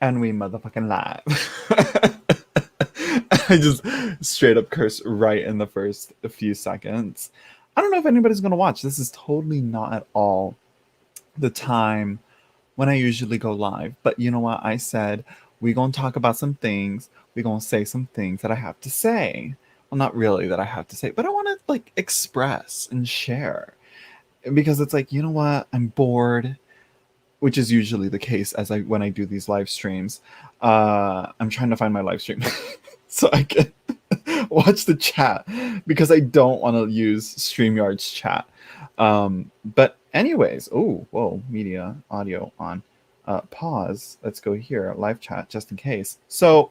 And we motherfucking live. I just straight up curse right in the first few seconds. I don't know if anybody's gonna watch. This is totally not at all the time when I usually go live. But you know what? I said we gonna talk about some things. We gonna say some things that I have to say. Well, not really that I have to say, but I want to like express and share because it's like, you know what? I'm bored, which is usually the case as I when I do these live streams. I'm trying to find my live stream so I can watch the chat because I don't want to use StreamYard's chat. But anyways, oh, whoa, media audio on. Pause. Let's go here. Live chat just in case. So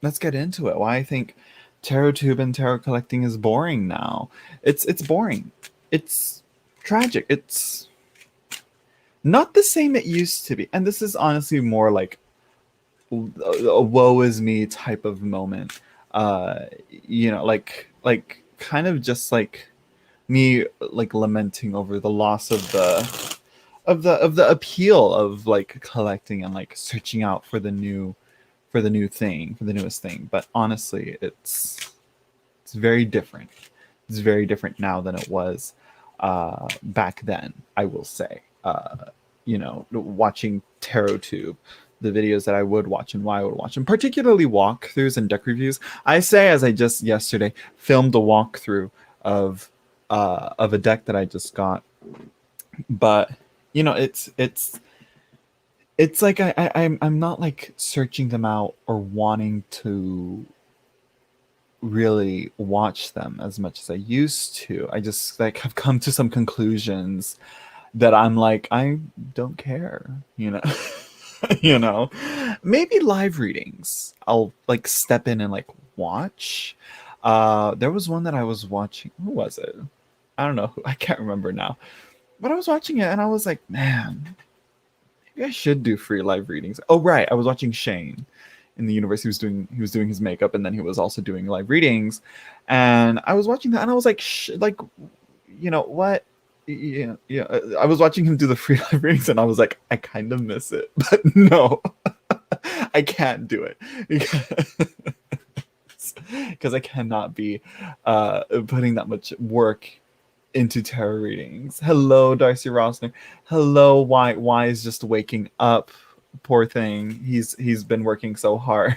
let's get into it. Why I think tarot tube and tarot collecting is boring now. It's boring. It's tragic. It's not the same it used to be. And this is honestly more like a woe is me type of moment. Like kind of just like me like lamenting over the loss of the appeal of like collecting and like searching out for the new thing, for the newest thing. But honestly, it's very different. It's very different now than it was back then, I will say. Watching TarotTube, the videos that I would watch and why I would watch them, particularly walkthroughs and deck reviews. I say, as I just yesterday filmed a walkthrough of a deck that I just got, but it's like I'm not like searching them out or wanting to really watch them as much as I used to. I just like have come to some conclusions that I'm like, I don't care, you know. Maybe live readings. I'll like step in and like watch. There was one that I was watching. Who was it? I don't know. I can't remember now. But I was watching it and I was like, man, maybe I should do free live readings. Oh right, I was watching Shane in the universe. He was doing his makeup and then he was also doing live readings. And I was watching that and I was like, like, you know what? Yeah. I was watching him do the free live readings and I was like, I kind of miss it, but no, I can't do it because I cannot be putting that much work into tarot readings. Hello, Darcy Rosner. Hello, why is just waking up? Poor thing. He's been working so hard.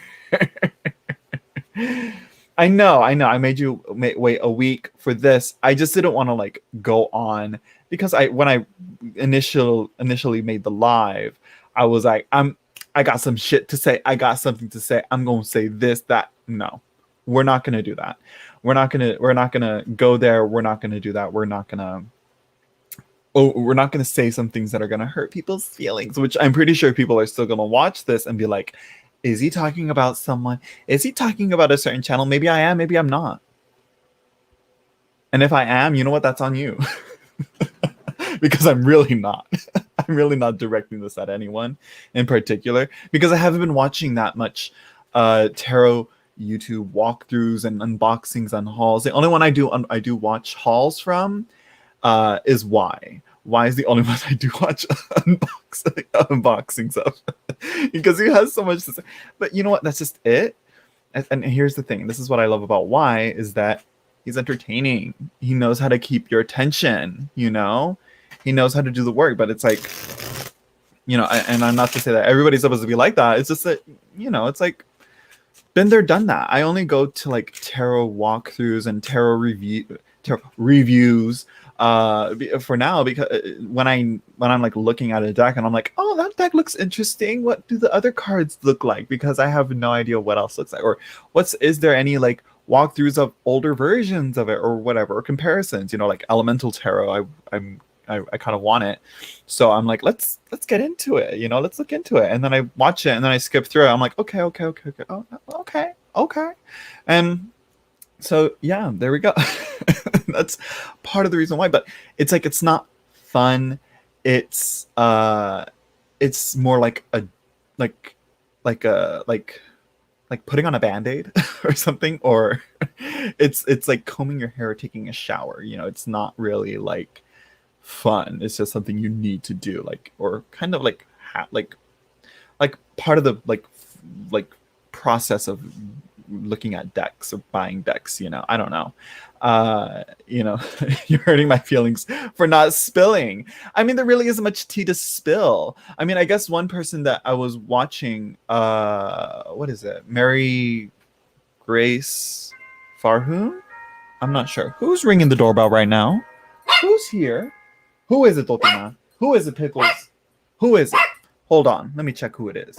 I know. I made you wait a week for this. I just didn't want to like go on because when I initially made the live, I was like, I got some shit to say. I got something to say. I'm gonna say this, that. No, we're not gonna do that. We're not gonna go there. We're not gonna do that. We're not gonna say some things that are gonna hurt people's feelings, which I'm pretty sure people are still gonna watch this and be like, is he talking about someone? Is he talking about a certain channel? Maybe I am, maybe I'm not. And if I am, you know what? That's on you. Because I'm really not. I'm really not directing this at anyone in particular because I haven't been watching that much tarot YouTube walkthroughs and unboxings and hauls. The only one I do watch hauls from is Y. Y is the only one I do watch unboxings of because he has so much to say. But you know what? That's just it. And here's the thing. This is what I love about Y is that he's entertaining. He knows how to keep your attention. He knows how to do the work. But it's like, and I'm not to say that everybody's supposed to be like that. It's just that it's like been there, done that. I only go to like tarot walkthroughs and tarot reviews for now because when I'm like looking at a deck and I'm like, oh, that deck looks interesting. What do the other cards look like? Because I have no idea what else looks like, or is there any like walkthroughs of older versions of it or whatever, or comparisons? Like Elemental Tarot. I kind of want it, so I'm like, let's get into it. Let's look into it, and then I watch it, and then I skip through it. I'm like, okay, oh, okay, and so yeah, there we go. That's part of the reason why. But it's like it's not fun. It's more like a like putting on a band-aid or something, or it's like combing your hair or taking a shower. It's not really like fun. It's just something you need to do, like, or kind of like like part of the like process of looking at decks or buying decks, you know. I don't know. You know, you're hurting my feelings for not spilling. I mean, there really isn't much tea to spill. I mean, I guess one person that I was watching, what is it? Mary Grace Farhoon? I'm not sure. Who's ringing the doorbell right now? Who's here? Who is it, Totina? Who is it, Pickles? Who is it? Hold on. Let me check who it is.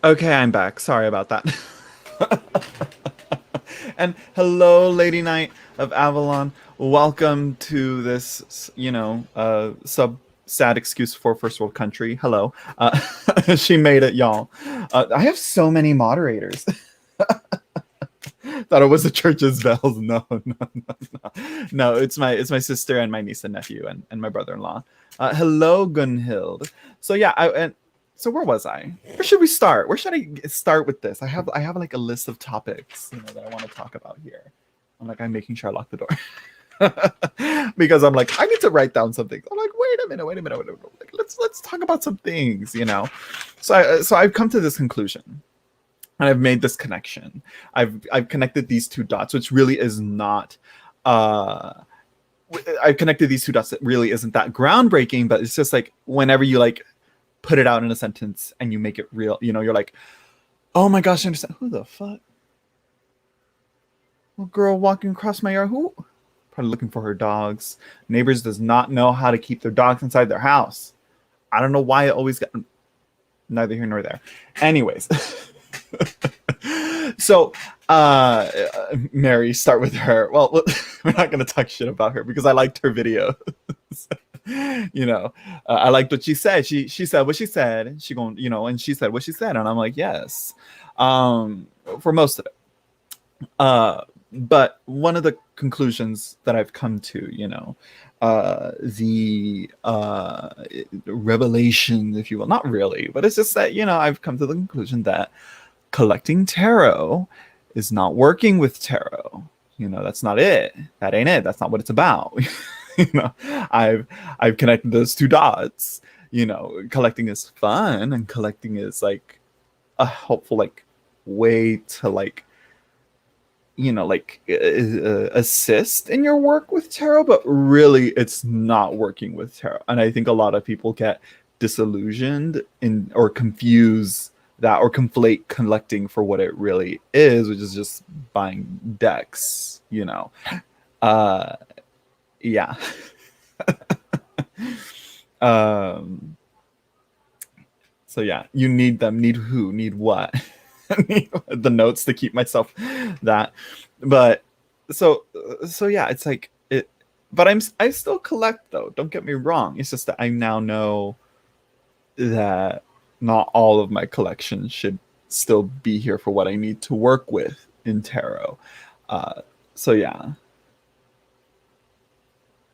Okay, I'm back. Sorry about that. And hello, Lady Knight of Avalon. Welcome to this, you know, sub sad excuse for first world country. Hello. She made it, y'all. I have so many moderators. Thought it was the church's bells. No, no, no, no. No, it's my sister and my niece and nephew and my brother-in-law. Hello, Gunhild. So yeah, so where was I? Where should we start? Where should I start with this? I have like a list of topics, you know, that I want to talk about here. I'm making sure I lock the door. Because I'm like, I need to write down something. I'm like, wait a minute. Like, let's talk about some things, you know. So I've come to this conclusion. And I've made this connection. I've connected these two dots, which really is not I've connected these two dots that really isn't that groundbreaking, but it's just like whenever you like put it out in a sentence and you make it real, you know, you're like, oh my gosh, I understand. Who the fuck? A girl walking across my yard. Who? Probably looking for her dogs. Neighbors does not know how to keep their dogs inside their house. I don't know why it always got neither here nor there. Anyways. So Mary, start with her. Well, we're not going to talk shit about her because I liked her video. You know, I liked what she said. She said what she said. She going, you know, and she said what she said, and I'm like, yes, for most of it. But one of the conclusions that I've come to, you know, the revelation, if you will, not really, but it's just that, you know, I've come to the conclusion that collecting tarot is not working with tarot. You know, that's not it. That ain't it. That's not what it's about. You know, I've connected those two dots. You know, collecting is fun and collecting is like a helpful like way to like, you know, like assist in your work with tarot, but really it's not working with tarot. And I think a lot of people get disillusioned in or confuse that or conflate collecting for what it really is, which is just buying decks, you know. Yeah. So yeah, you need them. Need who? Need what? Need the notes to keep myself that. But so yeah, it's like it. But I still collect though. Don't get me wrong. It's just that I now know that not all of my collection should still be here for what I need to work with in tarot. So yeah.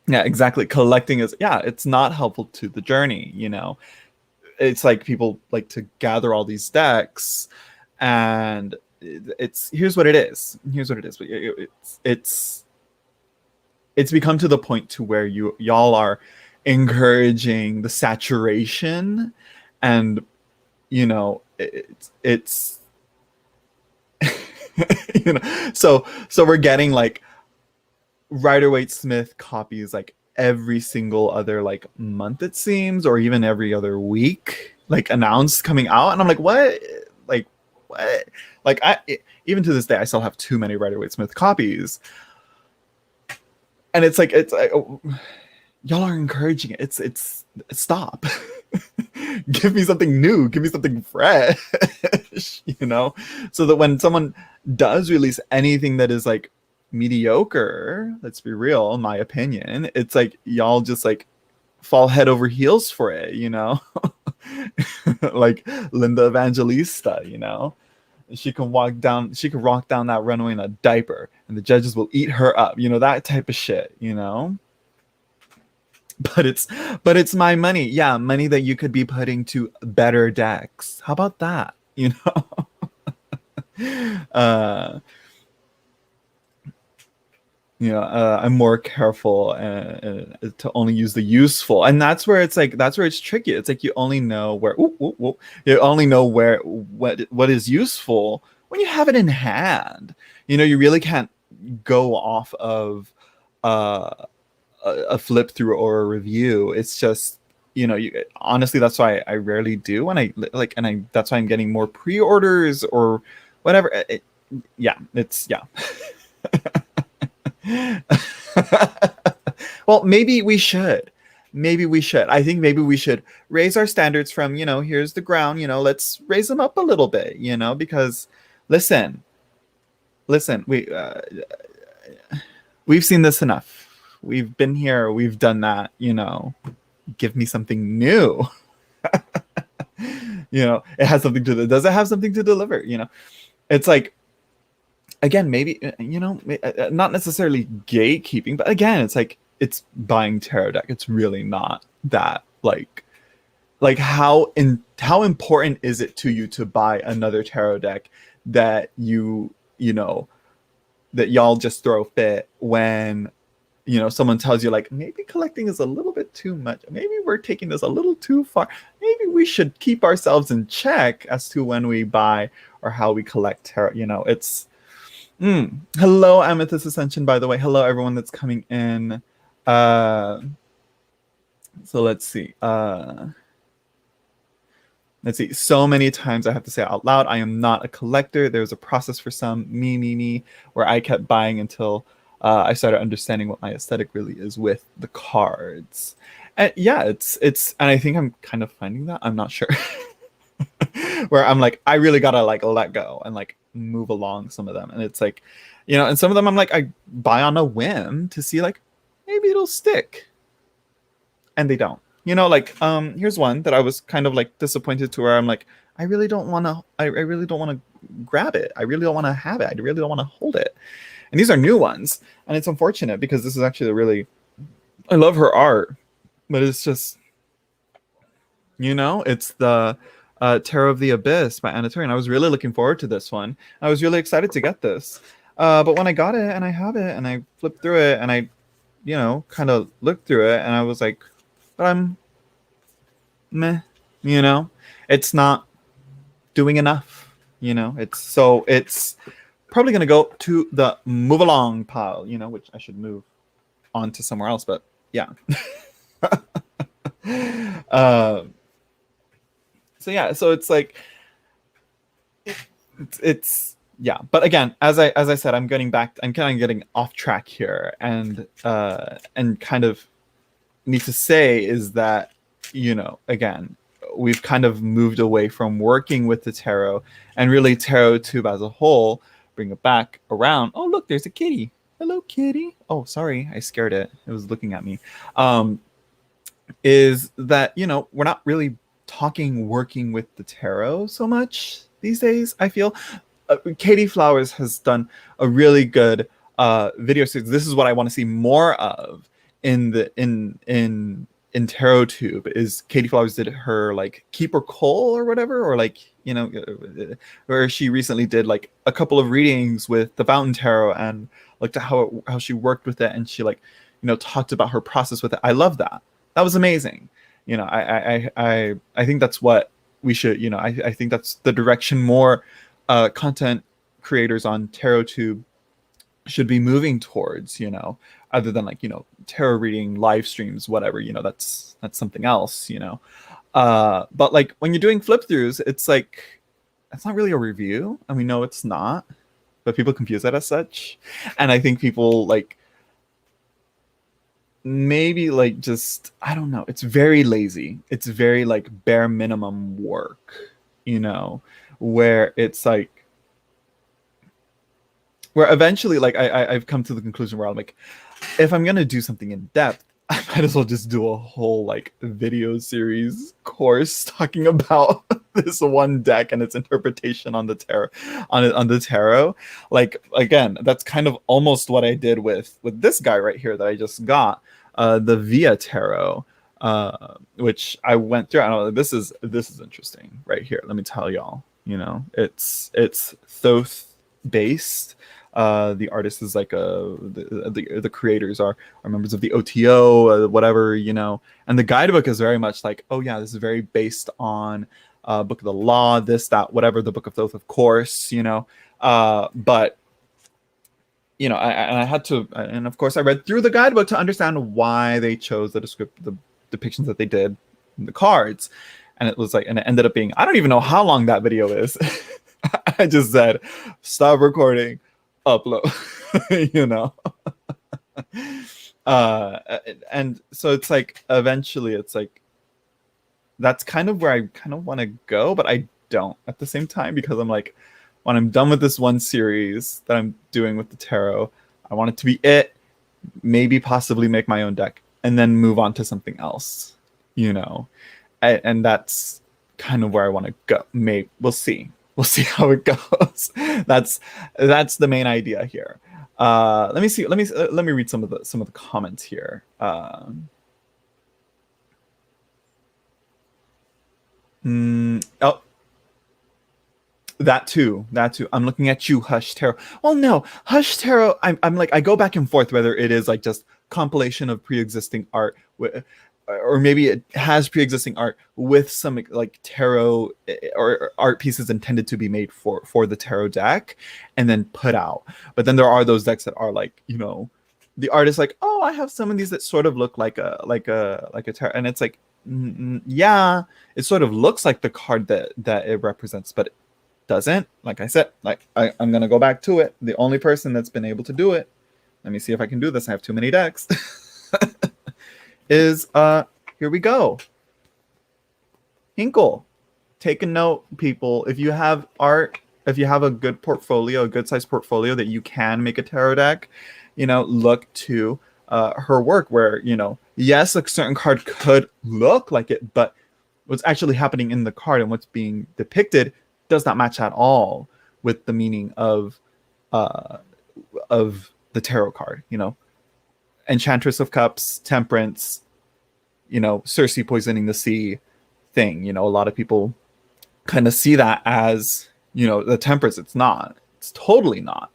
Yeah, exactly. Collecting is, yeah, it's not helpful to the journey, you know. It's like people like to gather all these decks and it's here's what it is. Here's what it is. It's become to the point to where y'all are encouraging the saturation and you know it's you know so we're getting like Rider-Waite-Smith copies like every single other like month it seems, or even every other week, like announced coming out, and I'm like, what? Like, what? Like, even to this day, I still have too many Rider-Waite-Smith copies, and it's like oh, y'all are encouraging it. It's stop. Give me something new, give me something fresh, you know, so that when someone does release anything that is like mediocre, let's be real, in my opinion, it's like y'all just like fall head over heels for it, you know. Like Linda Evangelista, you know, she can walk down that runway in a diaper and the judges will eat her up, you know, that type of shit, you know. But it's my money. Yeah, money that you could be putting to better decks. How about that? You know? I'm more careful to only use the useful, and that's where it's like that's where it's tricky. It's like you only know where you only know where what is useful when you have it in hand. You know, you really can't go off of uh, a flip through or a review. It's just, you know, honestly, that's why I rarely do when I like, and I that's why I'm getting more pre-orders or whatever. Yeah, it's yeah. Well, maybe we should. Maybe we should. I think maybe we should raise our standards from, you know, here's the ground, you know, let's raise them up a little bit, you know, because listen, listen, we've seen this enough. We've been here, we've done that, you know. Give me something new. You know, it has something to does it have something to deliver, you know? It's like again, maybe you know, not necessarily gatekeeping, but again, it's like it's buying tarot deck. It's really not that like how important is it to you to buy another tarot deck that you know that y'all just throw fit when you know someone tells you like maybe collecting is a little bit too much, maybe we're taking this a little too far, maybe we should keep ourselves in check as to when we buy or how we collect tarot, you know. It's hello Amethyst Ascension, by the way. Hello everyone that's coming in. uh so let's see. So many times I have to say out loud, I am not a collector. There's a process for some, me, where I kept buying until I started understanding what my aesthetic really is with the cards. And yeah, and I think I'm kind of finding that. I'm not sure. Where I'm like, I really gotta like let go and like move along some of them. And it's like, you know, and some of them I'm like, I buy on a whim to see like, maybe it'll stick. And they don't. You know, like here's one that I was kind of like disappointed to where I'm like, I really don't want to I really don't want to grab it. I really don't want to have it. I really don't want to hold it. And these are new ones, and it's unfortunate because this is actually a really I love her art, but it's just, you know, it's the Tarot of the Abyss by Anna Turian. I was really looking forward to this one. I was really excited to get this. But when I got it and I have it and I flipped through it and I, you know, kind of looked through it and I was like, but I'm meh, you know, it's not doing enough, you know. It's probably gonna go to the move along pile, you know, which I should move on to somewhere else, but yeah. uh, so it's like it's yeah, but again, as I said, I'm kind of getting off track here, and kind of need to say is that, you know, again, we've kind of moved away from working with the tarot and really tarot tube as a whole, bring it back around. Oh look, there's a kitty. Hello kitty. Oh sorry, I scared it, it was looking at me. Is that, you know, we're not really talking working with the tarot so much these days, I feel. Katie Flowers has done a really good video series. This is what I want to see more of in the in tarot tube. Is Katie Flowers did her like Keeper Cole or whatever, or like, you know, where she recently did like a couple of readings with the Fountain Tarot and looked at how she worked with it, and she like, you know, talked about her process with it. I love that. That was amazing. You know, I think that's what we should, you know, I think that's the direction more content creators on TarotTube should be moving towards, you know, other than like, you know, tarot reading live streams, whatever, you know, that's something else, you know. But like when you're doing flip throughs, it's like, it's not really a review, and we know it's not, but people confuse that as such. And I think people like, maybe like just I don't know. It's very lazy. It's very like bare minimum work, you know, where it's like where eventually like I've come to the conclusion where I'm like, if I'm gonna do something in depth, I might as well just do a whole like video series course talking about this one deck and its interpretation on the tarot, on the tarot. Like again, that's kind of almost what I did with this guy right here that I just got, the Via Tarot, which I went through. I don't know. This is interesting right here. Let me tell y'all. You know, it's Thoth based. The artist is like the creators are members of the OTO, whatever, you know. And the guidebook is very much like, oh yeah, this is very based on Book of the Law, this, that, whatever, the Book of Thoth, of course, you know. But you know, I had to, and of course, I read through the guidebook to understand why they chose the depictions that they did in the cards. And it was like, and it ended up being, I don't even know how long that video is. I just said, stop recording, upload, you know. uh and so it's like eventually it's like that's kind of where I kind of want to go, but I don't at the same time, because I'm like, when I'm done with this one series that I'm doing with the tarot, I want it to be it, maybe possibly make my own deck and then move on to something else, you know. And that's kind of where I want to go. Maybe we'll see. We'll see how it goes. That's the main idea here. Let me see. Let me read some of the comments here. Oh, that too. I'm looking at you, Hush Tarot. Well, no, Hush Tarot. I'm like, I go back and forth whether it is like just compilation of pre-existing art, or maybe it has pre-existing art with some like tarot or art pieces intended to be made for the tarot deck and then put out. But then there are those decks that are like, you know, the artist like, oh, I have some of these that sort of look like a tarot, and it's like, yeah, it sort of looks like the card that it represents, but doesn't. Like I said, like I'm gonna go back to it. The only person that's been able to do it, let me see if I can do this, I have too many decks, is here we go, Hinkle. Take a note, people. If you have art, if you have a good portfolio, a good sized portfolio that you can make a tarot deck, you know, look to her work, where, you know, yes, a certain card could look like it, but what's actually happening in the card and what's being depicted does not match at all with the meaning uh, of the tarot card. You know, Enchantress of Cups, Temperance, you know, Circe poisoning the sea thing. You know, a lot of people kind of see that as, you know, the Temperance. It's not. It's totally not.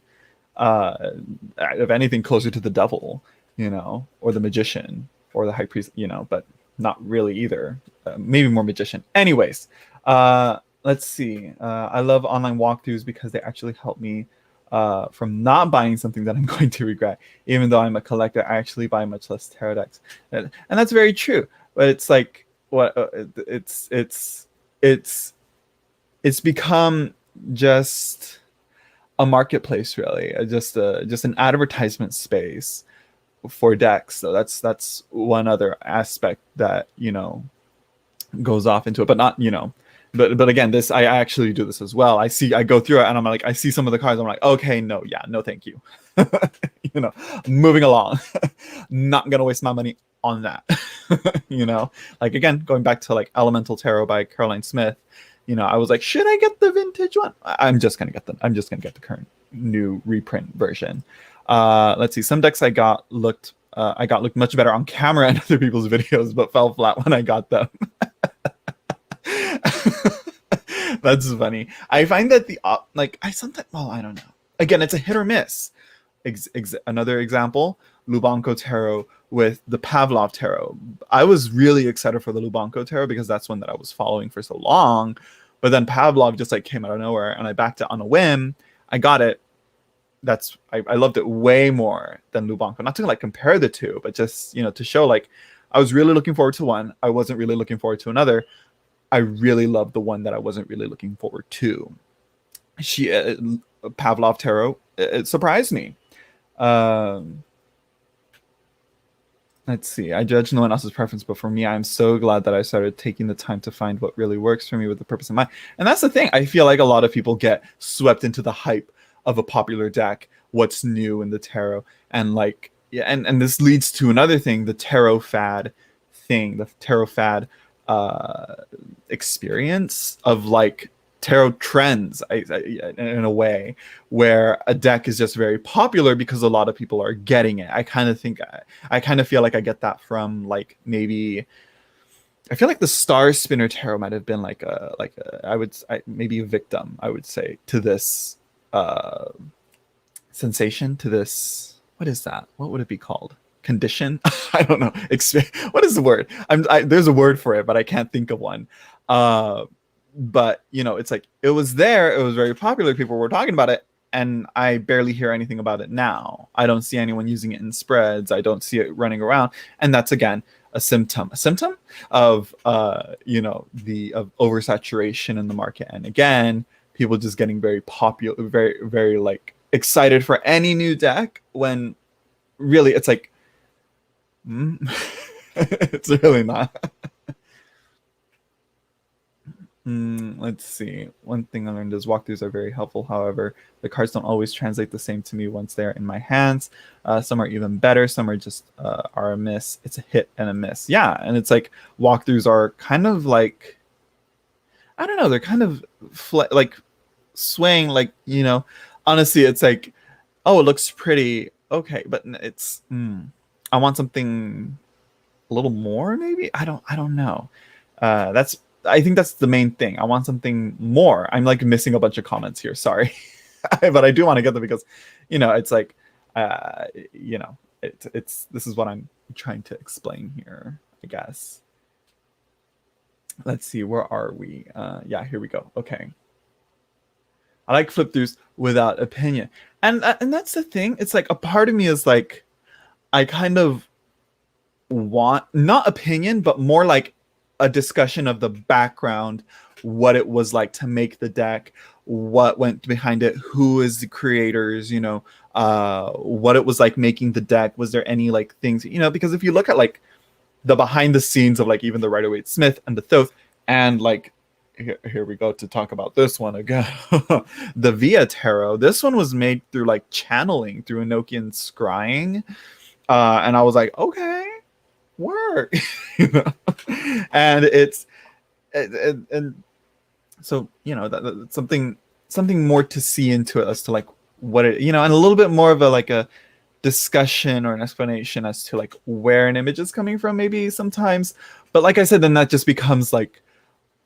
Uh, if anything, closer to the devil, you know, or the magician or the high priest, you know, but not really either. Maybe more magician. Anyways, let's see. I love online walkthroughs because they actually help me from not buying something that I'm going to regret. Even though I'm a collector, I actually buy much less tarot decks, and that's very true. But it's like what it's become just a marketplace, really, just an advertisement space for decks. So that's one other aspect that, you know, goes off into it, but not, you know, but again, this, I actually do this as well. I go through it and I'm like, I see some of the cards, I'm like, okay, no, yeah, no, thank you. You know, moving along. Not gonna waste my money on that. You know, like again, going back to like Elemental Tarot by Caroline Smith, you know, I was like, should I get the vintage one? I'm just gonna get the current new reprint version. Let's see, some decks I got looked much better on camera in other people's videos, but fell flat when I got them. That's funny. I find that like I sometimes, well, I don't know. Again, it's a hit or miss. Another example, Lubanko Tarot with the Pavlov Tarot. I was really excited for the Lubanko Tarot because that's one that I was following for so long. But then Pavlov just like came out of nowhere and I backed it on a whim. I got it. I loved it way more than Lubanko. Not to like compare the two, but just, you know, to show like I was really looking forward to one. I wasn't really looking forward to another. I really loved the one that I wasn't really looking forward to. Pavlov Tarot, it surprised me. Um, Let's see. I judge no one else's preference, but for me, I'm so glad that I started taking the time to find what really works for me with the purpose in mind. And that's the thing. I feel like a lot of people get swept into the hype of a popular deck, what's new in the tarot, and like yeah, and this leads to another thing, the tarot fad uh experience of like tarot trends in a way where a deck is just very popular because a lot of people are getting it. I kind of think I kind of feel like I get that from like maybe I feel like the Star Spinner Tarot might have been maybe a victim, I would say, to this uh sensation, to this, what is that? What would it be called? Condition? I don't know. What is the word? There's a word for it, but I can't think of one. Uh but you know, it's like it was there, it was very popular, people were talking about it, and I barely hear anything about it now. I don't see anyone using it in spreads. I don't see it running around, and that's again a symptom of you know, the of oversaturation in the market, and again, people just getting very popular, very like excited for any new deck when really it's like mm, it's really not. Let's see. One thing I learned is walkthroughs are very helpful. However, the cards don't always translate the same to me once they're in my hands. Some are even better. Some are just are a miss. It's a hit and a miss. Yeah, and it's like walkthroughs are kind of like, I don't know. They're kind of like swaying. Like, you know, honestly, it's like, oh, it looks pretty. Okay, but it's I want something a little more. Maybe I don't know. That's I think that's the main thing. I want something more. I'm like missing a bunch of comments here. Sorry, but I do want to get them because, you know, it's like, you know, it's this is what I'm trying to explain here, I guess. Let's see, where are we? Yeah, here we go. Okay. I like flip throughs without opinion. And that's the thing. It's like a part of me is like I kind of want not opinion, but more like a discussion of the background, what it was like to make the deck, what went behind it, who is the creators, you know, what it was like making the deck. Was there any like things, you know, because if you look at like the behind the scenes of like even the Rider-Waite Smith and the Thoth, and like here we go to talk about this one again. The Via Tarot. This one was made through like channeling through Enochian scrying. And I was like, okay, work. You know? And it's and so, you know, that's something more to see into it as to like what it, you know, and a little bit more of a like a discussion or an explanation as to like where an image is coming from maybe sometimes. But like I said, then that just becomes like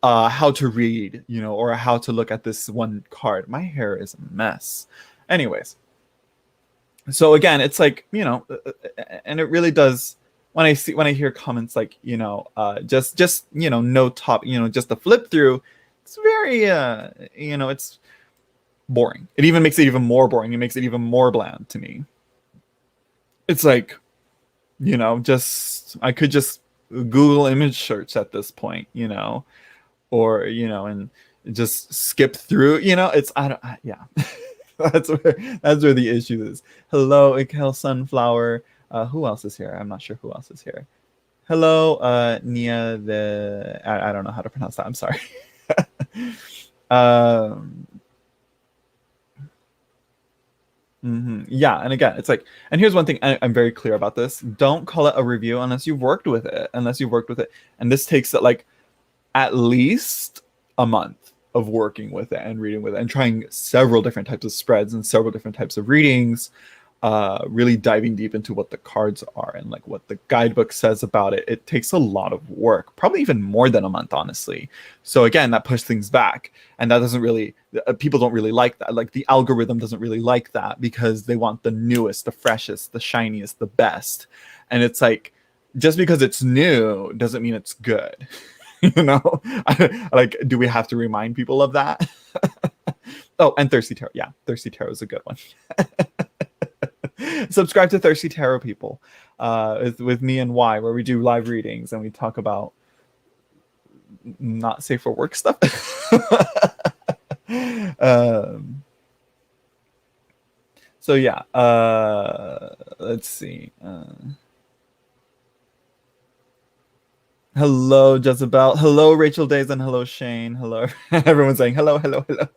how to read, you know, or how to look at this one card. My hair is a mess. Anyways, so again, it's like, you know, and it really does, when I hear comments like, you know, just you know, no top, you know, just a flip through, it's very you know, it's boring. It even makes it even more boring. It makes it even more bland to me. It's like, you know, just I could just Google image search at this point, you know, or you know, and just skip through, you know. It's I don't yeah. That's where the issue is. Hello, Ikel Sunflower. Who else is here? I'm not sure who else is here. Hello, Nia. I don't know how to pronounce that. I'm sorry. um, Yeah, and again, it's like, and here's one thing I'm very clear about this: don't call it a review unless you've worked with it. Unless you've worked with it, and this takes it like at least a month of working with it and reading with it and trying several different types of spreads and several different types of readings, really diving deep into what the cards are and like what the guidebook says about it. It takes a lot of work, probably even more than a month, honestly. So again, that pushes things back, and that doesn't really, people don't really like that. Like the algorithm doesn't really like that because they want the newest, the freshest, the shiniest, the best. And it's like, just because it's new doesn't mean it's good. You know, like, do we have to remind people of that? Oh, and Thirsty Tarot. Yeah, Thirsty Tarot is a good one. Subscribe to Thirsty Tarot, people, with me and Y, where we do live readings and we talk about not safe for work stuff. um, so yeah, let's see. Hello, Jezebel. Hello, Rachel Days, and hello, Shane. Hello, everyone's saying hello, hello, hello.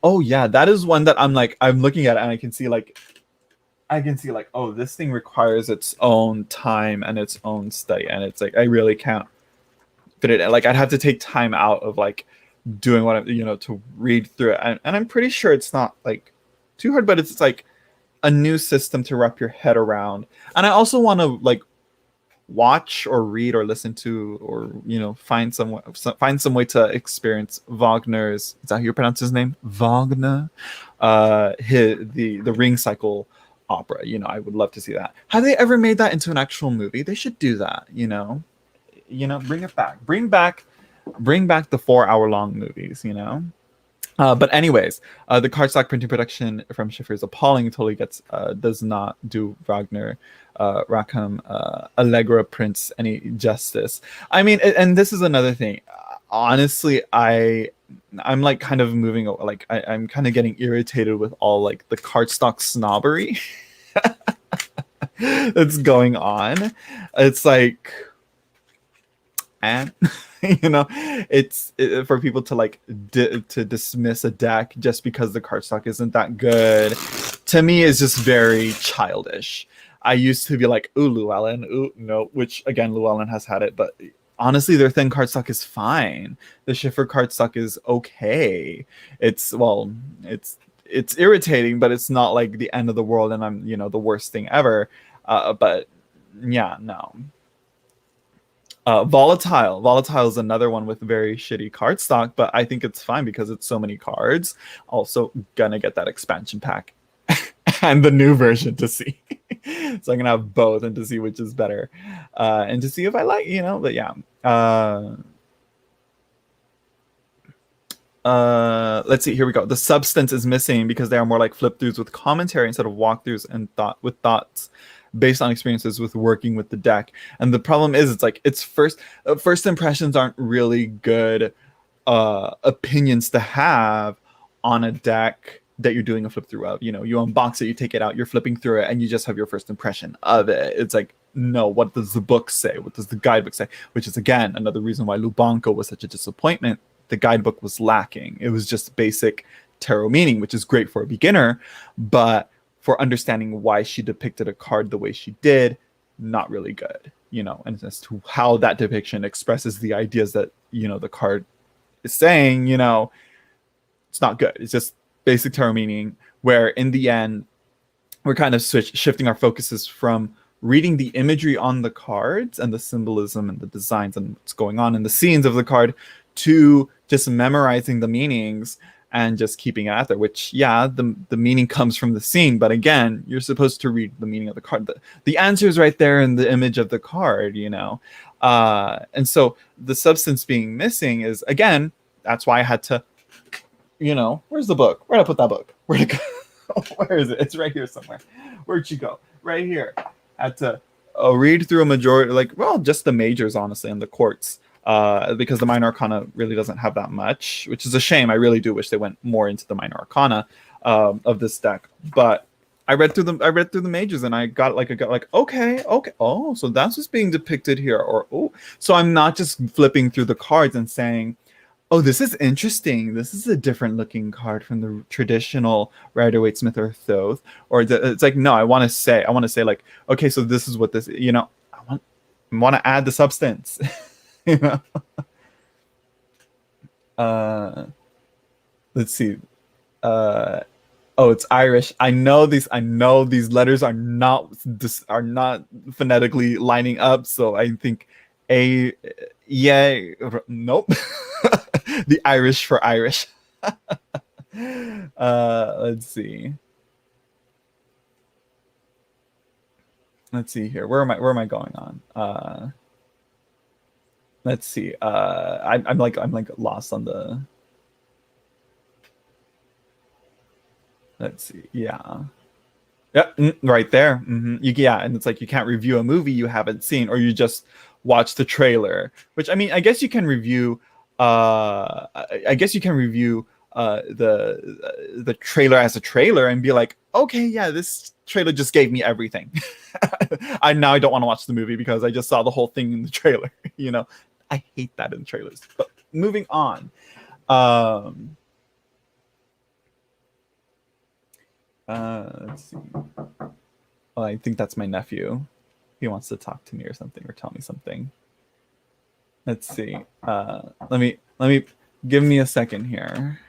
Oh yeah, that is one that I'm looking at it and I can see like, oh, this thing requires its own time and its own study, and it's like I really can't fit it. Like I'd have to take time out of like doing what I'm, to read through it, and I'm pretty sure it's not like too hard, but it's like a new system to wrap your head around. And I also want to like watch or read or listen to or find some way to experience Wagner's, is that how you pronounce his name, Wagner, the Ring Cycle opera. I would love to see that. Have they ever made that into an actual movie? They should do that. Bring it back, bring back the 4 hour long movies. But anyways, the cardstock printing production from Schiffer is appalling. It totally does not do Wagner, Rackham, Allegra prints any justice. I mean, and this is another thing. Honestly, I'm like kind of moving, like I'm kind of getting irritated with all like the cardstock snobbery that's going on. It's like, and for people to like to dismiss a deck just because the cardstock isn't that good, to me is just very childish. I used to be like, ooh, Llewellyn, ooh, no, which again, Llewellyn has had it, but honestly, their thin cardstock is fine. The Schiffer cardstock is okay. It's irritating, but it's not like the end of the world and I'm the worst thing ever. But yeah, no. Volatile is another one with very shitty cardstock, but I think it's fine because it's so many cards. Also gonna get that expansion pack and the new version to see. So I'm gonna have both and to see which is better, and to see if I like, but yeah. Let's see, here we go. The substance is missing because they are more like flip throughs with commentary instead of walkthroughs and thoughts based on experiences with working with the deck. And the problem is, it's like it's first impressions aren't really good opinions to have on a deck that you're doing a flip through of. You unbox it, you take it out, you're flipping through it, and you just have your first impression of it. It's like, no, what does the book say? What does the guidebook say? Which is again another reason why Lubanko was such a disappointment. The guidebook was lacking. It was just basic tarot meaning, which is great for a beginner, but for understanding why she depicted a card the way she did, not really good, and as to how that depiction expresses the ideas that, the card is saying, it's not good. It's just basic tarot meaning, where in the end, we're kind of shifting our focuses from reading the imagery on the cards and the symbolism and the designs and what's going on in the scenes of the card to just memorizing the meanings and just keeping it out there, which, yeah, the meaning comes from the scene. But again, you're supposed to read the meaning of the card. The answer is right there in the image of the card, And so the substance being missing is, again, that's why I had to, where's the book? Where'd I put that book? Where'd it go? Where is it? It's right here somewhere. Where'd she go? Right here. I had to read through a majority, just the majors, honestly, and the courts. Because the minor arcana really doesn't have that much, which is a shame. I really do wish they went more into the minor arcana of this deck. But I read through the majors and I got okay, oh, so that's what's being depicted here, or oh, so I'm not just flipping through the cards and saying, oh, this is interesting. This is a different looking card from the traditional Rider-Waite-Smith or Thoth. Or it's like, no, I want to say like, okay, so this is what this, I want to add the substance. Let's see. It's Irish. I know these letters are not phonetically lining up, so I think nope. The Irish for Irish. Let's see. Let's see here. Where am I going on? Let's see. I'm like lost on the. Let's see. Yeah. Yep. Right there. And it's like you can't review a movie you haven't seen, or you just watch the trailer. Which, I mean, I guess you can review. I guess you can review the trailer as a trailer and be like, okay, yeah, this trailer just gave me everything. I don't want to watch the movie because I just saw the whole thing in the trailer. You know, I hate that in trailers. But moving on. Um, let's see. Oh, I think that's my nephew. He wants to talk to me or something or tell me something. Let's see. Let me give me a second here.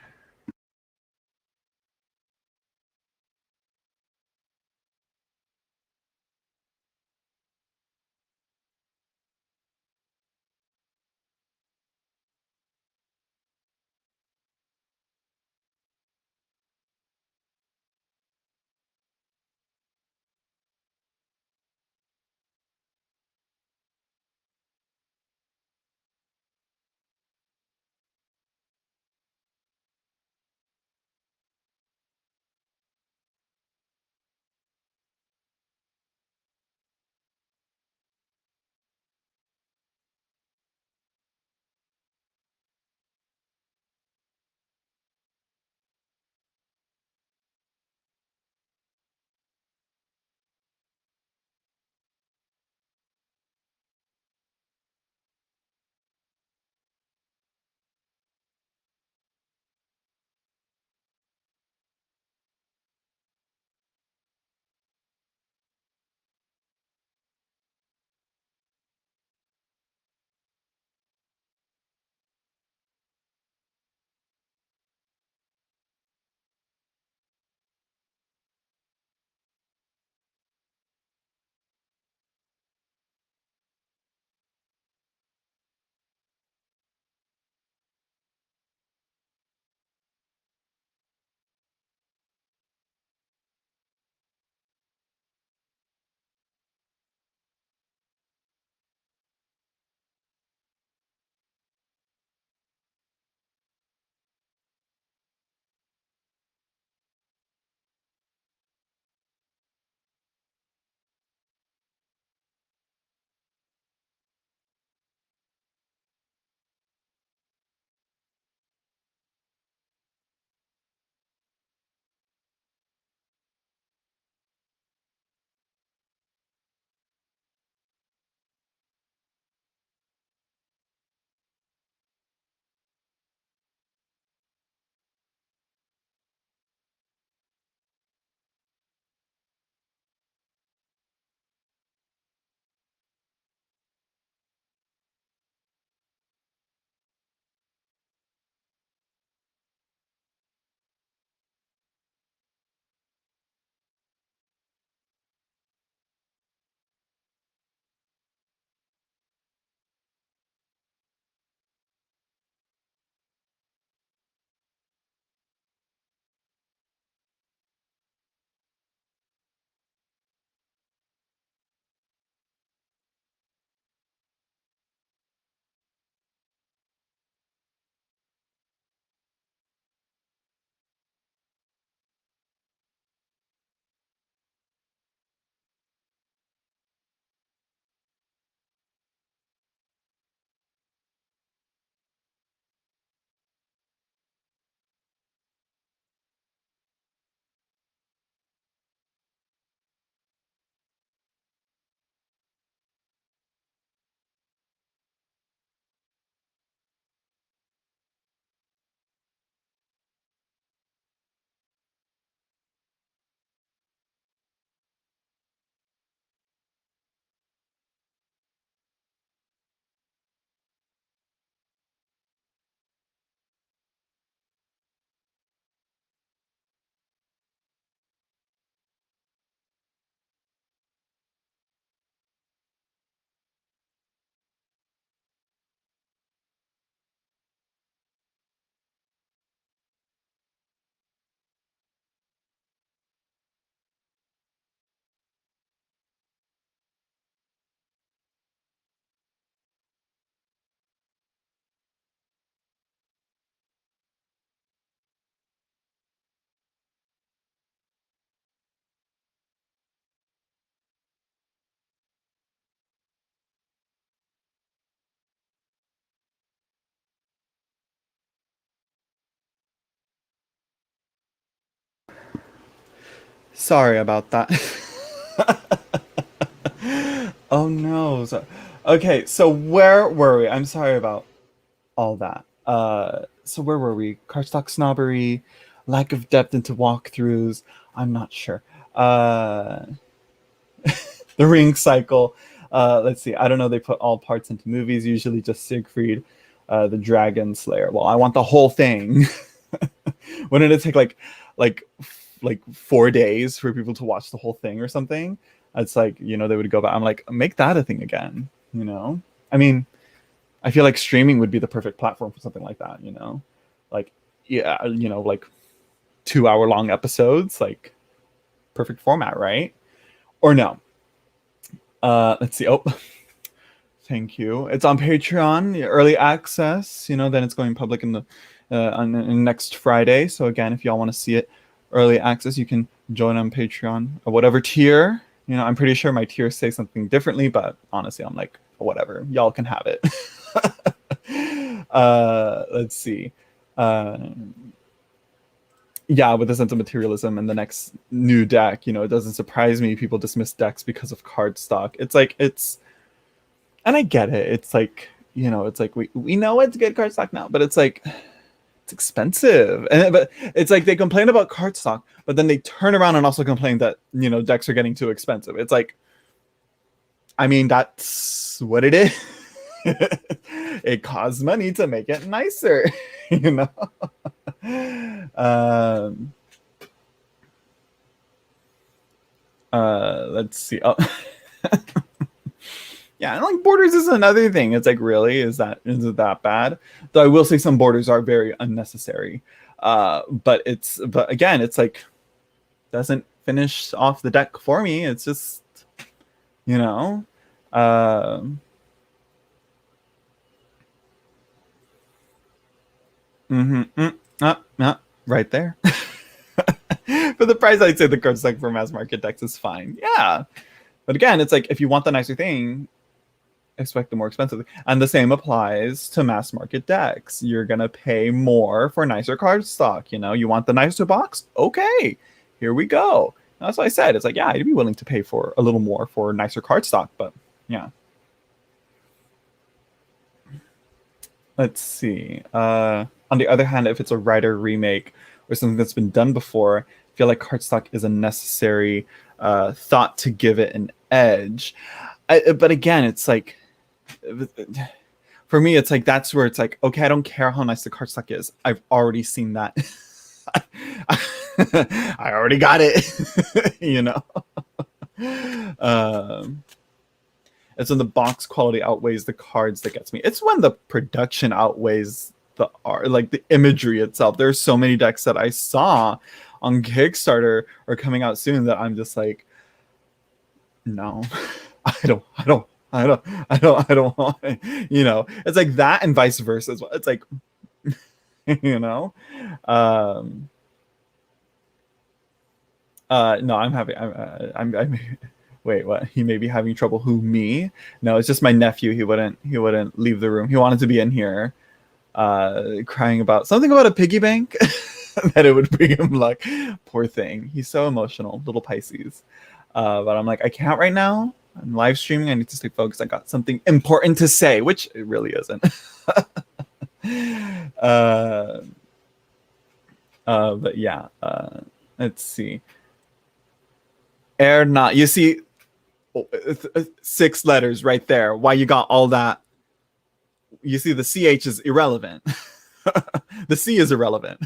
Sorry about that. Oh no. Okay, so where were we? I'm sorry about all that. So where were we? Cardstock snobbery, lack of depth into walkthroughs. I'm not sure. Uh, the ring cycle. Let's see. I don't know. They put all parts into movies. Usually just Siegfried, the Dragon Slayer. Well, I want the whole thing. Wouldn't it take like like 4 days for people to watch the whole thing or something? It's like, they would go back. I'm like, make that a thing again. I mean, I feel like streaming would be the perfect platform for something like that. Like, yeah, like 2 hour long episodes, like perfect format, right? Or no. Let's see. Oh, thank you. It's on Patreon, early access. Then it's going public on next Friday. So again, if y'all want to see it early access, you can join on Patreon or whatever tier. I'm pretty sure my tiers say something differently, but honestly, I'm like, whatever. Y'all can have it. Let's see. Uh, yeah, with the sense of materialism and the next new deck, it doesn't surprise me people dismiss decks because of card stock. And I get it. It's like, it's like we know it's good card stock now, but it's like it's expensive. But it's like they complain about card stock, but then they turn around and also complain that, decks are getting too expensive. It's like, I mean, that's what it is. It costs money to make it nicer, you know. Let's see. Oh. Yeah, and like borders is another thing. It's like, really, is it that bad? Though I will say some borders are very unnecessary. But again, it's like doesn't finish off the deck for me. It's just, you know. Right there. For the price, I'd say the card stock for mass market decks is fine. Yeah. But again, it's like if you want the nicer thing, expect the more expensive. And the same applies to mass market decks. You're going to pay more for nicer card stock. You want the nicer box? Okay, here we go. That's what I said. It's like, yeah, I'd be willing to pay for a little more for nicer card stock, but yeah. Let's see. On the other hand, if it's a writer remake or something that's been done before, I feel like cardstock is a necessary thought to give it an edge. But again, it's like, for me, it's like that's where it's like, okay, I don't care how nice the cardstock is. I've already seen that. I already got it. It's when the box quality outweighs the cards that gets me. It's when the production outweighs the art, like the imagery itself. There's so many decks that I saw on Kickstarter or coming out soon that I'm just like, no, I don't want it. It's like that and vice versa as well. It's like, no, I'm happy. I'm wait, what? He may be having trouble. Who, me? No, it's just my nephew. He wouldn't leave the room. He wanted to be in here, crying about something about a piggy bank that it would bring him luck. Poor thing. He's so emotional, little Pisces. But I'm like, I can't right now. I'm live streaming. I need to stay focused. I got something important to say, which it really isn't. But yeah, let's see. Air not. You see, 6 letters right there. Why you got all that? You see, the CH is irrelevant. The C is irrelevant.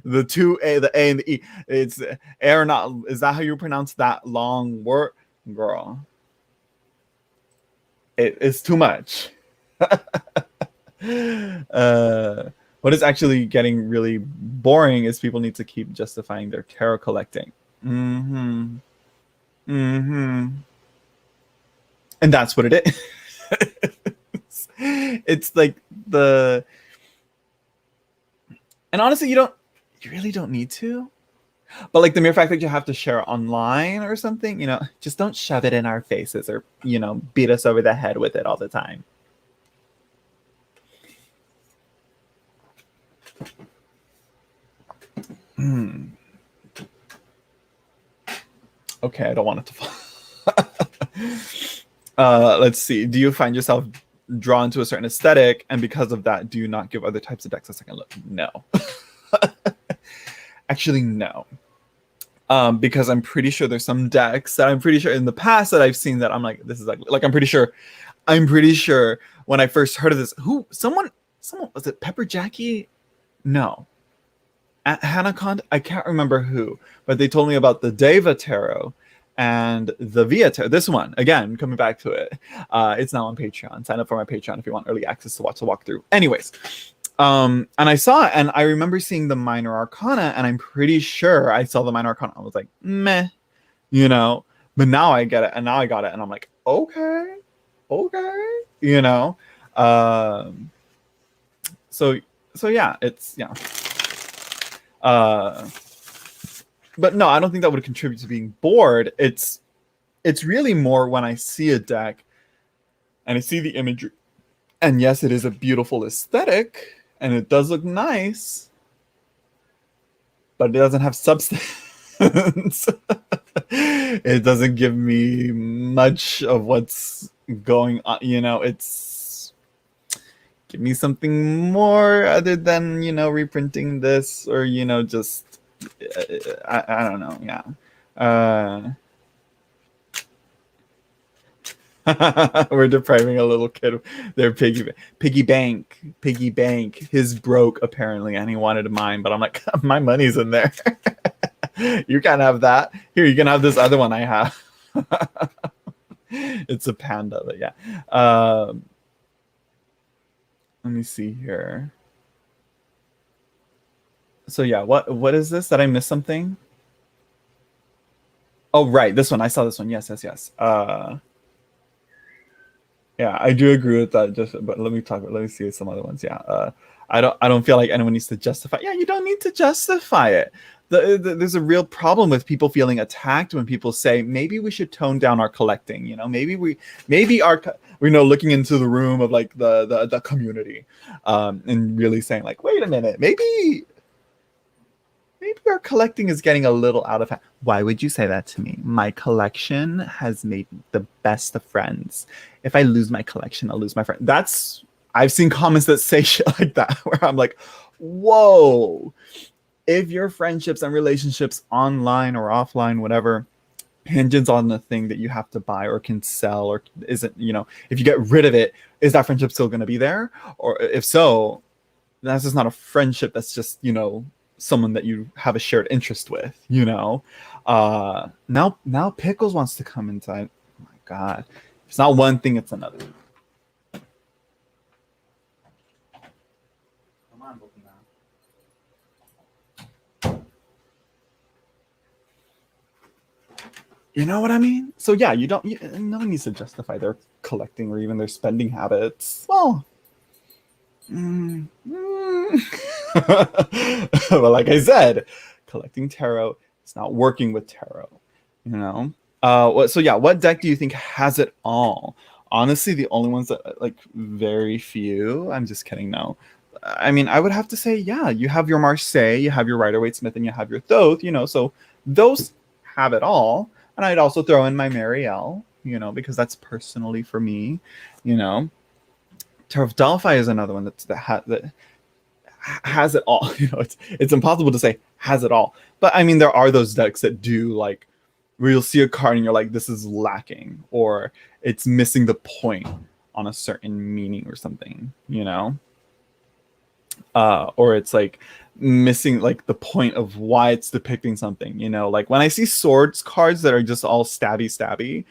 The the A and the E. It's air not. Is that how you pronounce that long word, girl? It's too much. What is actually getting really boring is people need to keep justifying their tarot collecting. And that's what it is. It's like and honestly, you really don't need to. But like the mere fact that you have to share it online or something, just don't shove it in our faces or, beat us over the head with it all the time. Okay, I don't want it to fall. Let's see. Do you find yourself drawn to a certain aesthetic, and because of that, do you not give other types of decks a second look? No. Actually, no. Because I'm pretty sure there's some decks that I'm pretty sure in the past that I've seen that I'm like, this is like I'm pretty sure when I first heard of this, someone was it Pepper Jackie? No. At Hanacon, I can't remember who, but they told me about the Deva Tarot and the Via Tarot. This one, again, coming back to it. It's now on Patreon. Sign up for my Patreon if you want early access to watch the walkthrough. Anyways, and I saw it, and I remember seeing the Minor Arcana, and I'm pretty sure I saw the Minor Arcana. I was like, meh, you know. But now I get it, and now I got it, and I'm like, okay, you know. So yeah, it's yeah. But no, I don't think that would contribute to being bored. It's really more when I see a deck and I see the imagery, and yes, it is a beautiful aesthetic and it does look nice, but it doesn't have substance. It doesn't give me much of what's going on. You know, it's give me something more other than, you know, reprinting this or, you know, just I don't know. Yeah. We're depriving a little kid their piggy bank. His broke apparently, and he wanted mine, but I'm like, my money's in there. You can't have that. Here, you can have this other one I have. It's a panda, but yeah. Let me see here. So yeah, what is this? Did I miss something? Oh, right, this one. I saw this one. Yes. Yeah, I do agree with that. But let me see some other ones. Yeah. I don't feel like anyone needs to justify. Yeah, you don't need to justify it. There's a real problem with people feeling attacked when people say maybe we should tone down our collecting. You know, maybe our looking into the room of like the community, and really saying like, wait a minute, maybe our collecting is getting a little out of hand. Why would you say that to me? My collection has made the best of friends. If I lose my collection, I'll lose my friend. I've seen comments that say shit like that, where I'm like, whoa. If your friendships and relationships online or offline, whatever, hinges on the thing that you have to buy or can sell, or isn't, you know, if you get rid of it, is that friendship still going to be there? Or if so, that's just not a friendship. That's just, you know, someone that you have a shared interest with, you know. Now Pickles wants to come inside. Oh my god. If it's not one thing, it's another. Come on, you know what I mean? So yeah, no one needs to justify their collecting or even their spending habits. Well, well, like I said, collecting tarot, it's not working with tarot, you know. So yeah, what deck do you think has it all? Honestly, the only ones that, like, very few. I'm just kidding. No, I mean, I would have to say, yeah, you have your Marseille, you have your Rider-Waite-Smith, and you have your Thoth. You know, so those have it all. And I'd also throw in my Marielle, you know, because that's personally for me, you know. Tarot of Delphi is another one that has it all. You know, it's impossible to say has it all, but I mean, there are those decks that do, like, where you'll see a card and you're like, this is lacking, or it's missing the point on a certain meaning or something, you know. Or it's like missing like the point of why it's depicting something, you know. Like when I see swords cards that are just all stabby,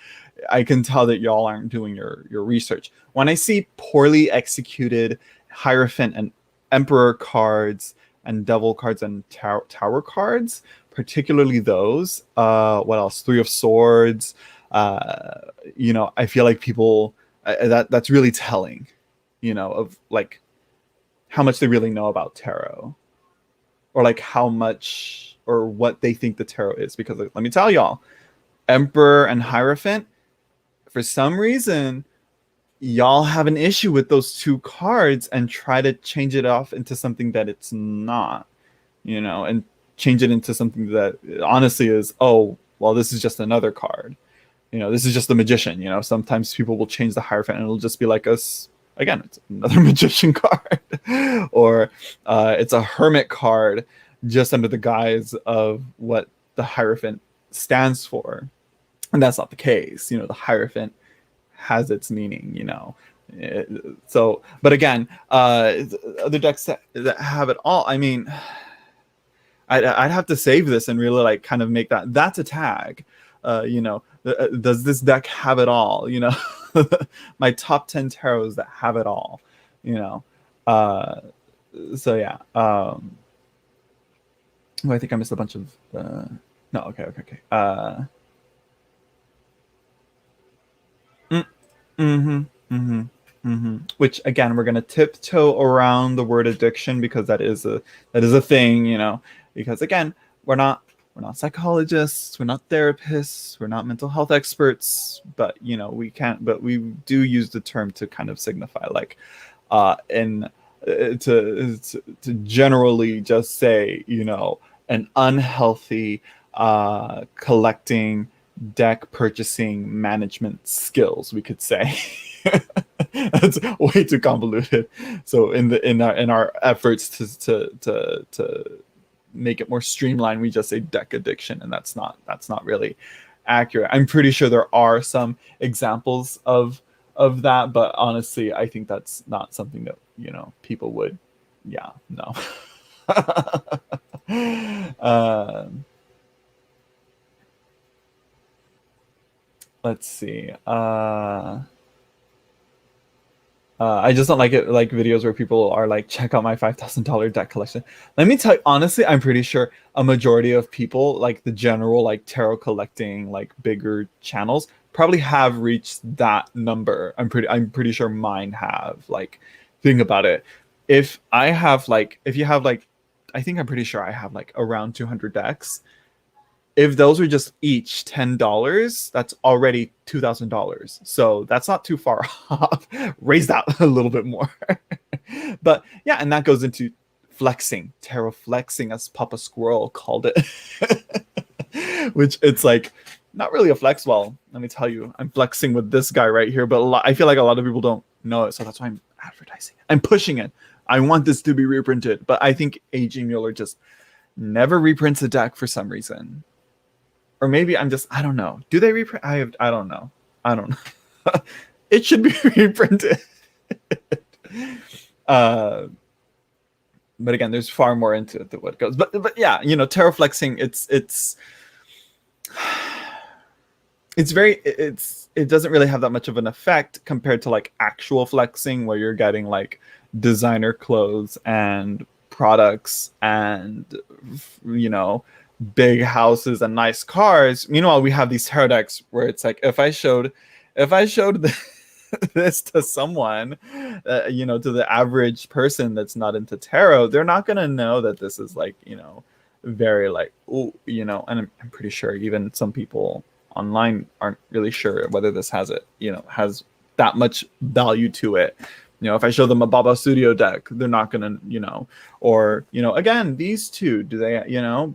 I can tell that y'all aren't doing your research. When I see poorly executed Hierophant and Emperor cards and Devil cards and Tower cards, particularly those, what else? Three of Swords. You know, I feel like people that's really telling, you know, of like how much they really know about tarot, or like how much or what they think the tarot is. Because let me tell y'all, Emperor and Hierophant, for some reason, y'all have an issue with those two cards and try to change it off into something that it's not, you know, and change it into something that honestly is, oh, well, this is just another card. This is just the magician. Sometimes people will change the Hierophant and it'll just be like us again. It's another magician card, or it's a hermit card just under the guise of what the Hierophant stands for, and that's not the case. The Hierophant has its meaning. So, but again, other decks that have it all. I mean, I'd have to save this and really like kind of make that's a tag. Does this deck have it all? My top 10 tarots that have it all. So yeah. I think I missed a bunch of. No, okay. Which again, we're gonna tiptoe around the word addiction because that is a thing. Because again, we're not psychologists, we're not therapists, we're not mental health experts, but we do use the term to kind of signify like to generally just say an unhealthy collecting, deck purchasing, management skills, we could say. That's way too convoluted. So in our efforts to make it more streamlined, we just say deck addiction, and that's not really accurate. I'm pretty sure there are some examples of that, but honestly, I think that's not something that people would. Yeah, no. Let's see. I just don't like it, like videos where people are like, check out my $5,000 deck collection. Let me tell you, honestly, I'm pretty sure a majority of people, like the general like tarot collecting, like bigger channels, probably have reached that number. I'm pretty sure mine have. Like, think about it. If you have like, I think I'm pretty sure I have like around 200 decks. If those are just each $10, that's already $2,000. So that's not too far off. Raise that a little bit more. But yeah, and that goes into flexing, tarot flexing, as Papa Squirrel called it. Which it's like not really a flex. Well, let me tell you, I'm flexing with this guy right here, but I feel like a lot of people don't know it. So that's why I'm advertising it. I'm pushing it. I want this to be reprinted. But I think A.G. Mueller just never reprints a deck for some reason. Or maybe I don't know. Do they reprint? I don't know. It should be reprinted. But again, there's far more into it than what goes. But yeah, tarot flexing. It doesn't really have that much of an effect compared to like actual flexing, where you're getting like designer clothes and products and big houses and nice cars. Meanwhile, we have these tarot decks where it's like, if I showed this to someone, to the average person that's not into tarot, they're not gonna know that this is like, very like, ooh, and I'm pretty sure even some people online aren't really sure whether this has that much value to it. If I show them a Baba Studio deck, they're not gonna, or again, these two, do they,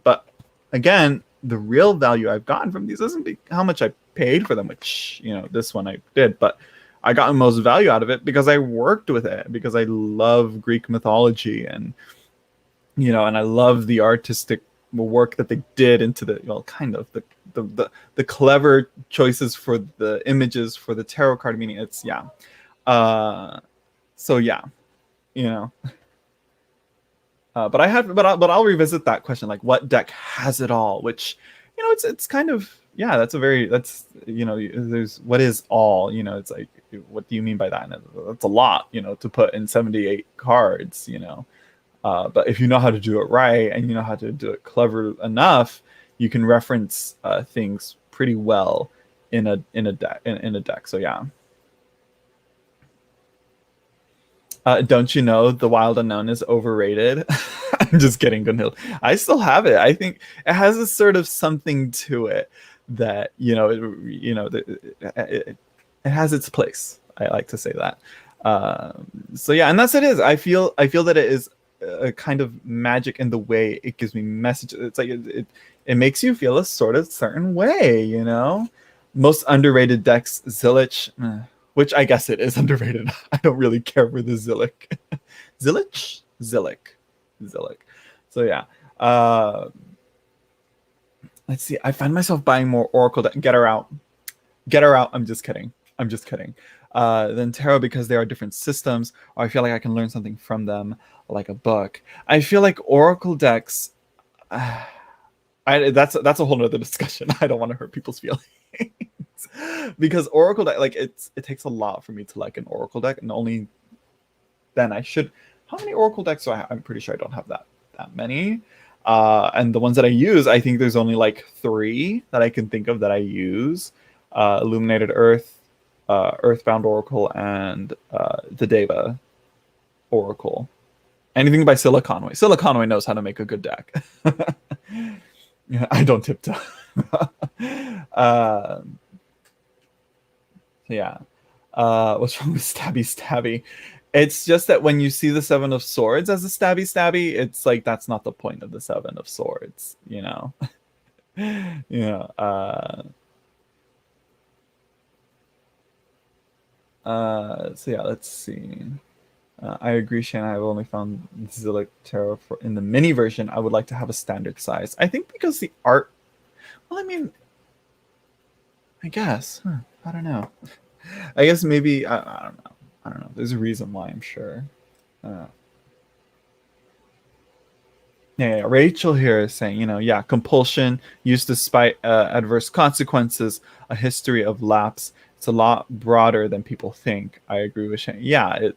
but again, the real value I've gotten from these isn't how much I paid for them, which, this one I did, but I got the most value out of it because I worked with it, because I love Greek mythology and, and I love the artistic work that they did into kind of the clever choices for the images for the tarot card, meaning it's, yeah. So yeah, but I'll revisit that question, like what deck has it all, which, it's kind of, yeah, there's what is all, it's like, what do you mean by that? And that's a lot, to put in 78 cards, but if you know how to do it right and you know how to do it clever enough, you can reference things pretty well in a deck. So yeah. Don't you know the Wild Unknown is overrated? I'm just kidding, Gunhild. I still have it. I think it has a sort of something to it that it has its place. I like to say that. So yeah, and that's it. I feel that it is a kind of magic in the way it gives me messages. It's like it makes you feel a sort of certain way, you know. Most underrated decks, Zillich, which I guess it is underrated. I don't really care for the Zillich. Zillich, Zillich. So yeah. Let's see. I find myself buying more Oracle. Get her out. Get her out. I'm just kidding. I'm just kidding. Then tarot because they are different systems, or I feel like I can learn something from them, like a book. I feel like Oracle decks. That's a whole nother discussion. I don't want to hurt people's feelings because Oracle deck, like it takes a lot for me to like an Oracle deck, and only then I should. How many Oracle decks do I have? I'm pretty sure I don't have that many. And the ones that I use, I think there's only like 3 that I can think of that I use. Illuminated Earth, Earthbound Oracle, and the Deva Oracle. Anything by Siliconway. Siliconway knows how to make a good deck. Yeah, I don't tiptoe. Yeah. What's wrong with Stabby? It's just that when you see the 7 of Swords as a Stabby, it's like that's not the point of the 7 of Swords, you know. Yeah. So yeah, let's see. I agree, Shane. I've only found Zilliq Tarot in the mini version. I would like to have a standard size. I think because the art. Well, I mean, I guess. I don't know. I guess maybe I don't know. I don't know. There's a reason why, I'm sure. Yeah, Rachel here is saying, yeah, compulsion used despite adverse consequences, a history of lapse. It's a lot broader than people think. I agree with Shane. Yeah,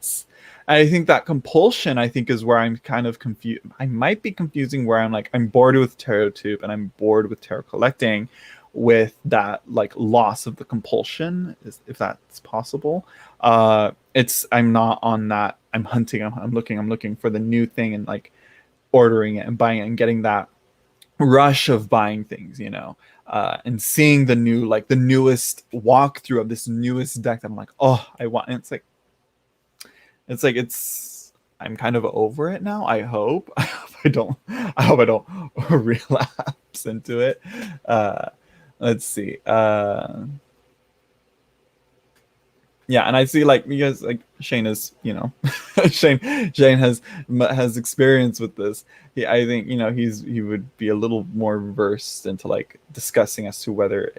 I think that compulsion, I think, is where I'm kind of confused. I might be confusing where I'm like, I'm bored with tarot tube and I'm bored with tarot collecting, with that like loss of the compulsion, if that's possible. I'm not on that. I'm hunting. I'm looking for the new thing and like ordering it and buying it and getting that rush of buying things, and seeing the new, like the newest walkthrough of this newest deck that I'm like, oh, I want. And I'm kind of over it now. I hope. I hope I don't relapse into it. Let's see. Yeah, and I see like because like Shane is, Shane has experience with this. I think he would be a little more versed into like discussing as to whether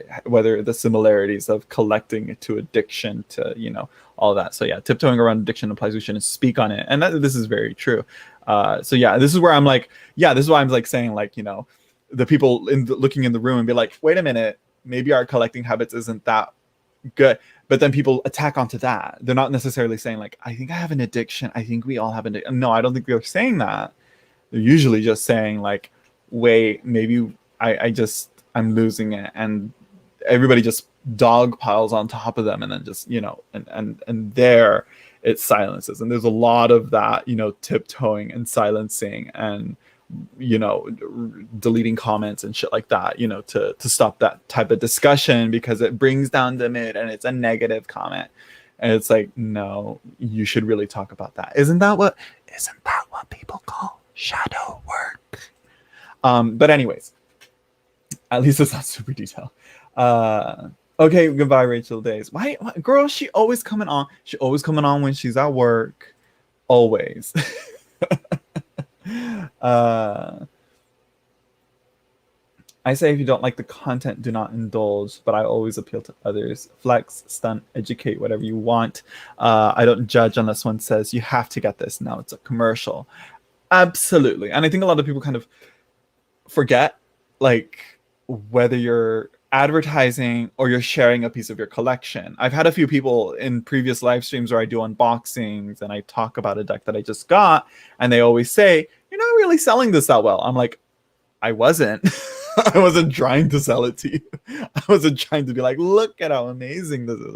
the similarities of collecting to addiction to all that. So yeah, tiptoeing around addiction implies we shouldn't speak on it, and this is very true. So yeah, this is where I'm like, yeah, this is why I'm like saying like the people looking in the room and be like, wait a minute, maybe our collecting habits isn't that good. But then people attack onto that. They're not necessarily saying like, I think I have an addiction. I think we all have an addiction. No, I don't think they're saying that. They're usually just saying like, wait, maybe I'm losing it. And everybody just dog piles on top of them. And then just, and there it silences. And there's a lot of that, tiptoeing and silencing and, deleting comments and shit like that, to stop that type of discussion because it brings down the mood and it's a negative comment. And it's like, no, you should really talk about that. Isn't that what people call shadow work? But anyways, at least it's not super detailed. Okay, goodbye, Rachel Days. Why girl, she always coming on. She always coming on when she's at work. Always. I say if you don't like the content, do not indulge, but I always appeal to others. Flex, stunt, educate, whatever you want. I don't judge unless one says you have to get this. Now it's a commercial. Absolutely. And I think a lot of people kind of forget like whether you're advertising or you're sharing a piece of your collection. I've had a few people in previous live streams where I do unboxings and I talk about a deck that I just got, and they always say, you're not really selling this that well. I'm like, I wasn't. I wasn't trying to sell it to you. I wasn't trying to be like, look at how amazing this is.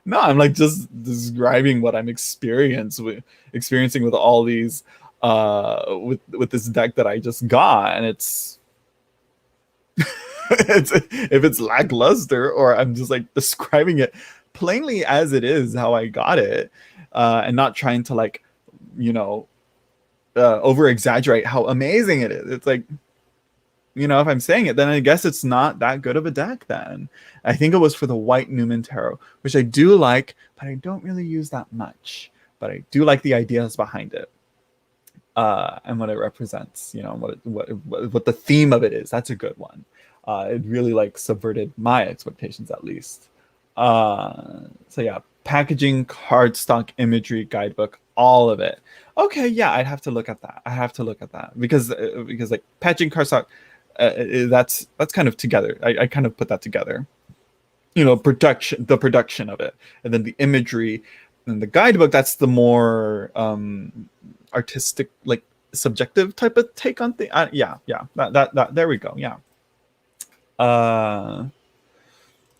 No, I'm like just describing what I'm experiencing with all these with this deck that I just got, and it's if it's lackluster or I'm just like describing it plainly as it is how I got it, and not trying to like over exaggerate how amazing it is. It's like, if I'm saying it, then I guess it's not that good of a deck then. I think it was for the White Newman Tarot, which I do like, but I don't really use that much. But I do like the ideas behind it. And what it represents, what the theme of it is. That's a good one. It really like subverted my expectations, at least. So yeah, packaging, cardstock, imagery, guidebook, all of it. Okay, yeah, I'd have to look at that. I have to look at that because like packaging, cardstock, that's kind of together. I kind of put that together. The production of it, and then the imagery, and the guidebook. That's the more artistic, like subjective type of take on thing. Yeah. That there we go. Yeah.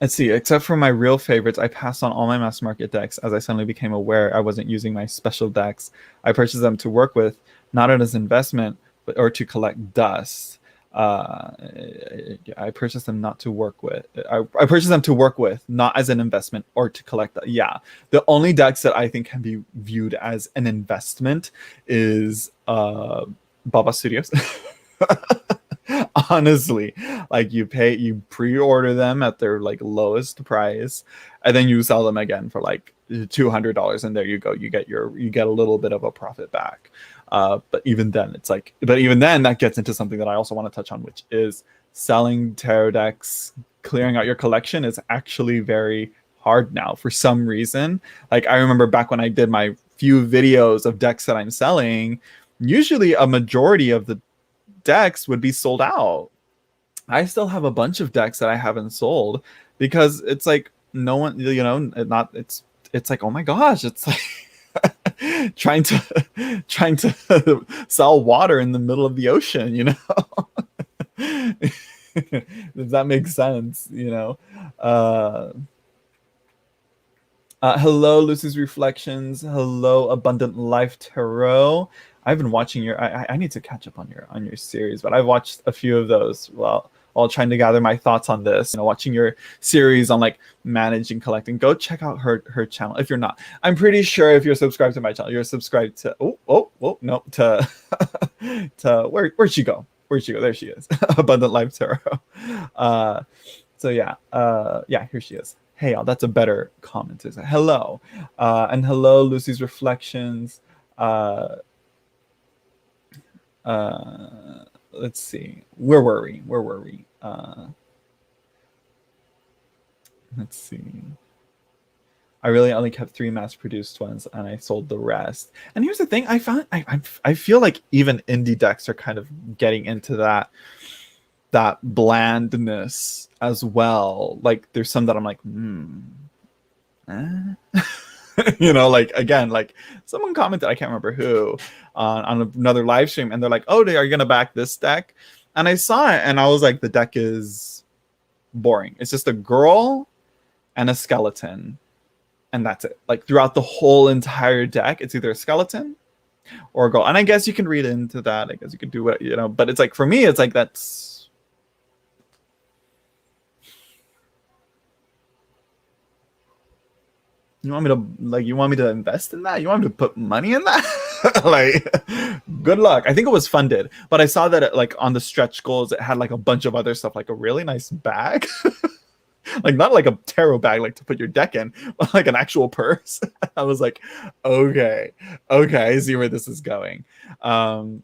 Let's see. Except for my real favorites, I passed on all my mass market decks as I suddenly became aware I wasn't using my special decks. I purchased them to work with, not as investment, or to collect dust. I purchased them not to work with. I purchased them to work with, not as an investment or to collect. Yeah, the only decks that I think can be viewed as an investment is Baba Studios. Honestly, like you pre-order them at their like lowest price, and then you sell them again for like $200, and there you go. You get a little bit of a profit back. But even then, that gets into something that I also want to touch on, which is selling tarot decks, clearing out your collection is actually very hard now for some reason. Like I remember back when I did my few videos of decks that I'm selling, usually a majority of the decks would be sold out. I still have a bunch of decks that I haven't sold because it's like no one, it's like, oh my gosh, it's like trying to sell water in the middle of the ocean, Does that make sense? Hello, Lucy's Reflections. Hello, Abundant Life Tarot. I've been watching your. I need to catch up on your series, but I've watched a few of those while trying to gather my thoughts on this. Watching your series on like managing, collecting. Go check out her channel if you're not. I'm pretty sure if you're subscribed to my channel, you're subscribed to. No, to where'd she go? Where'd she go? There she is. Abundant Life Tarot. So yeah, here she is. Hey y'all, that's a better comment. Is hello, and hello, Lucy's Reflections. Let's see. Where were we? Let's see. I really only kept 3 mass-produced ones, and I sold the rest. And here's the thing: I feel like even indie decks are kind of getting into that blandness as well. Like there's some that I'm like, like again, like someone commented, I can't remember who, on another live stream, and they're like, oh, are you gonna back this deck? And I saw it and I was like, the deck is boring. It's just a girl and a skeleton, and that's it. Like throughout the whole entire deck, it's either a skeleton or a girl. And I guess you can read into that. I guess you could do what, but it's like, for me, it's like, that's, you want me to invest in that? You want me to put money in that? Like, good luck. I think it was funded, but I saw that it, like on the stretch goals, it had like a bunch of other stuff, like a really nice bag. Like not like a tarot bag, like to put your deck in, but like an actual purse. I was like, okay, I see where this is going. So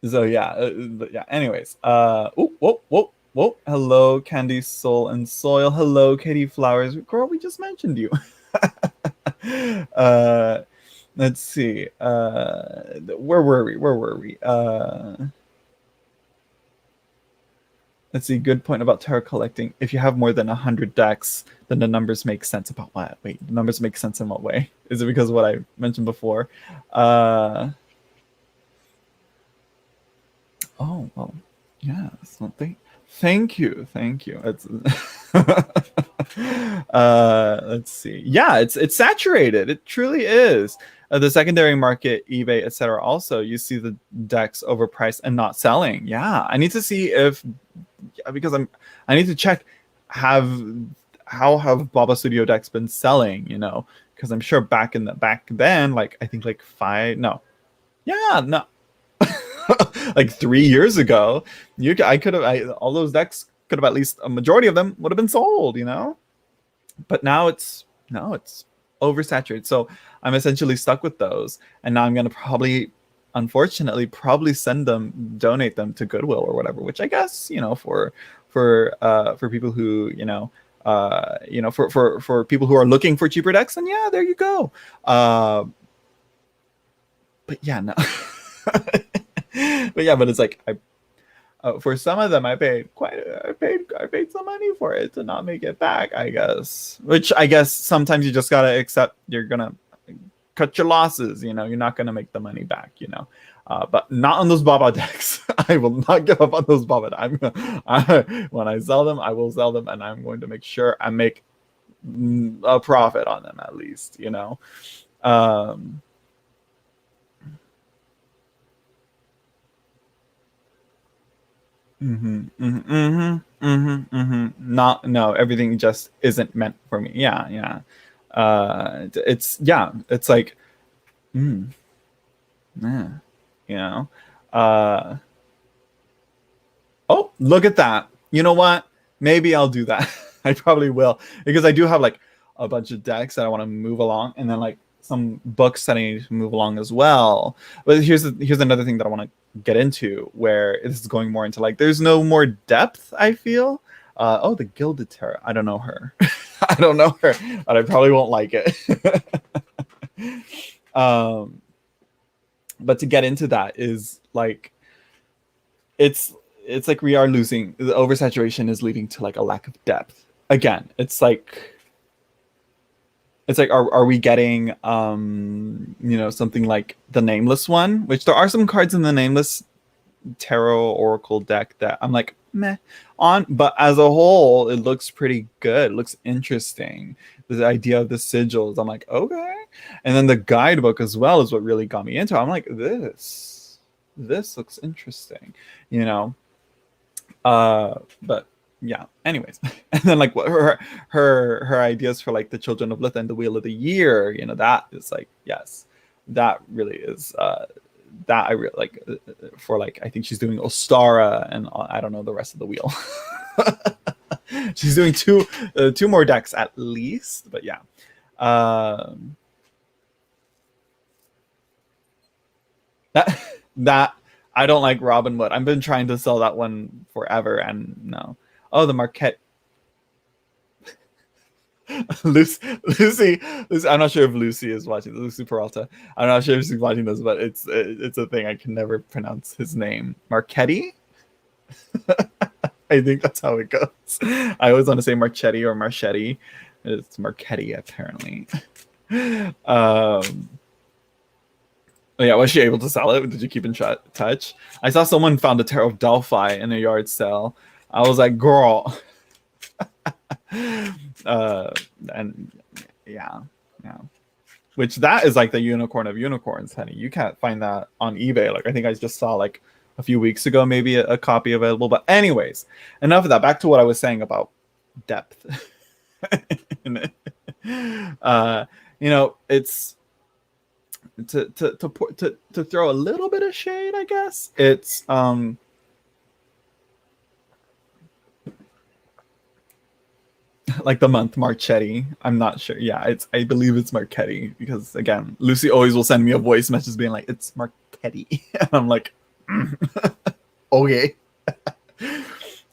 yeah. Anyways, whoa. Hello, Candy Soul and Soil. Hello, Katie Flowers. Girl, we just mentioned you. Let's see. Where were we? Let's see. Good point about tarot collecting. If you have more than 100 decks, then the numbers make sense. About what? Wait, the numbers make sense in what way? Is it because of what I mentioned before? Oh, well, yeah. Something. Thank you. It's let's see. Yeah, it's saturated. It truly is. The secondary market, eBay, etc. Also, you see the decks overpriced and not selling. Yeah, I need to see because I need to check how have Baba Studio decks been selling. Because I'm sure back then, like I think like Yeah, no. Like 3 years ago, I could have all those decks could have at least a majority of them would have been sold, you know? But now it's no, it's oversaturated. So I'm essentially stuck with those. And now I'm gonna probably unfortunately probably donate them to Goodwill or whatever, which I guess, for people who, for people who are looking for cheaper decks, and yeah, there you go. But yeah, no. But yeah, but it's like for some of them, I paid some money for it to not make it back, I guess. Which I guess sometimes you just gotta accept you're gonna cut your losses. You're not gonna make the money back. But not on those Baba decks. I will not give up on those Baba. When I sell them, I will sell them, and I'm going to make sure I make a profit on them at least. Um, Not no, everything just isn't meant for me. Yeah, yeah. It's like, mm, yeah, you know. Uh, oh, look at that. You know what? Maybe I'll do that. I probably will because I do have like a bunch of decks that I want to move along, and then like some books that I need to move along as well. But here's another thing that I want to get into, where this is going more into like there's no more depth, I feel. Oh, the Gilded Tarot. I don't know her. I don't know her, but I probably won't like it. um, but to get into that is like it's like we are losing, the oversaturation is leading to like a lack of depth. Again, it's like are we getting something like the Nameless one, which there are some cards in the Nameless Tarot Oracle deck that I'm like meh on, but as a whole it looks pretty good. It looks interesting. The idea of the sigils, I'm like, okay. And then the guidebook as well is what really got me into it. I'm like, this looks interesting, you know. But yeah, anyways. And then like what her ideas for like the Children of Lith and the Wheel of the Year, that is like, yes, that really is that I really like, for like, I think she's doing Ostara, and I don't know the rest of the wheel. She's doing two more decks at least, but yeah. That that I don't like Robin Wood. I've been trying to sell that one forever, and no. Oh, the Marquette. Lucy, I'm not sure if Lucy is watching. Lucy Peralta. I'm not sure if she's watching this, but it's a thing. I can never pronounce his name. Marchetti. I think that's how it goes. I always want to say Marchetti or Marchetti. It's Marchetti apparently. Yeah, was she able to sell it? Did you keep in touch? I saw someone found a Tarot of Delphi in a yard sale. I was like, girl. And yeah. Which that is like the unicorn of unicorns, honey. You can't find that on eBay. Like I think I just saw like a few weeks ago, maybe a copy available. But anyways, enough of that. Back to what I was saying about depth. It's to throw a little bit of shade, I guess. It's like the month Marchetti. I'm not sure. Yeah, I believe it's Marchetti, because again, Lucy always will send me a voice message being like, it's Marchetti. And I'm like, okay.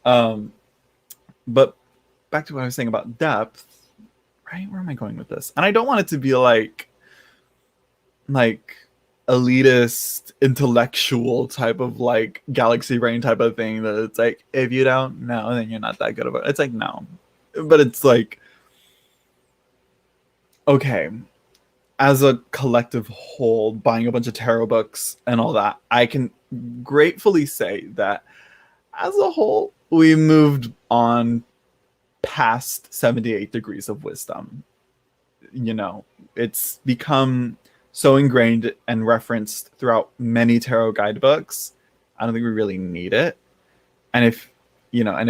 But back to what I was saying about depth, right? Where am I going with this? And I don't want it to be like elitist intellectual type of like galaxy brain type of thing, that it's like, if you don't know, then you're not that good of it. It's like, no. But it's like, okay, as a collective whole, buying a bunch of tarot books and all that, I can gratefully say that as a whole, we moved on past 78 degrees of wisdom. It's become so ingrained and referenced throughout many tarot guidebooks. I don't think we really need it. And if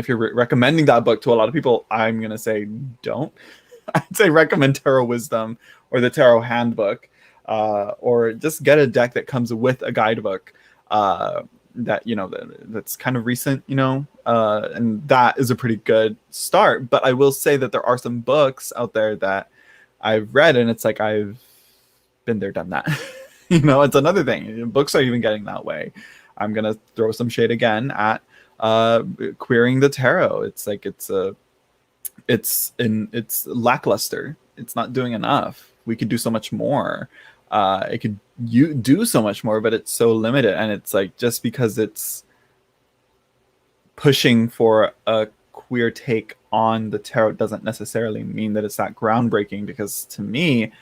you're recommending that book to a lot of people, I'm going to say don't. I'd say recommend Tarot Wisdom or the Tarot Handbook. or just get a deck that comes with a guidebook that that's kind of recent, and that is a pretty good start. But I will say that there are some books out there that I've read, and it's like I've been there, done that. It's another thing. Books are even getting that way. I'm gonna throw some shade again at queering the tarot. It's like it's lackluster. It's not doing enough. We could do so much more. It could you do so much more, but it's so limited. And it's like, just because it's pushing for a queer take on the tarot doesn't necessarily mean that it's that groundbreaking. Because to me,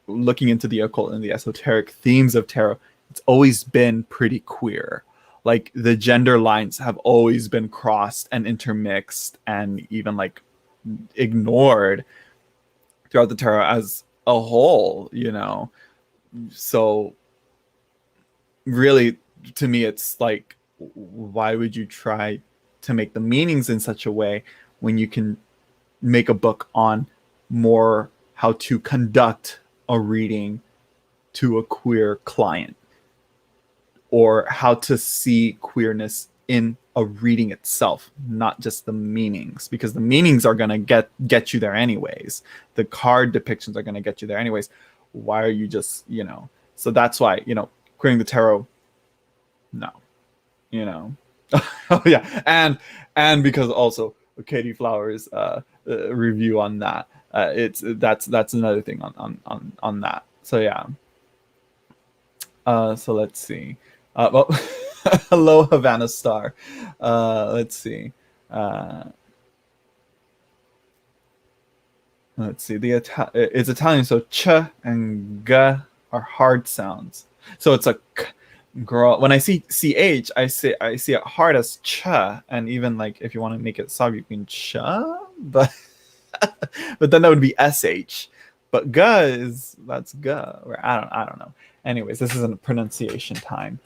looking into the occult and the esoteric themes of tarot, it's always been pretty queer. Like, the gender lines have always been crossed and intermixed and even like ignored throughout the tarot as a whole, so really, to me, it's like, why would you try to make the meanings in such a way when you can make a book on more how to conduct a reading to a queer client, or how to see queerness in a reading itself, not just the meanings, because the meanings are going to get you there anyways. The card depictions are going to get you there anyways. Why are you just, so that's why, queering the tarot, no, oh yeah. And because also Katie Flowers review on that, that's another thing on that. So yeah. So let's see. Well, hello, Havana Star. Let's see. Let's see. It's Italian, so ch and g are hard sounds. So it's a k, girl. When I see ch, I see it hard as ch, and even like if you want to make it soft, you can ch, but but then that would be sh. But g that's g. Or I don't know. Anyways, this isn't a pronunciation time.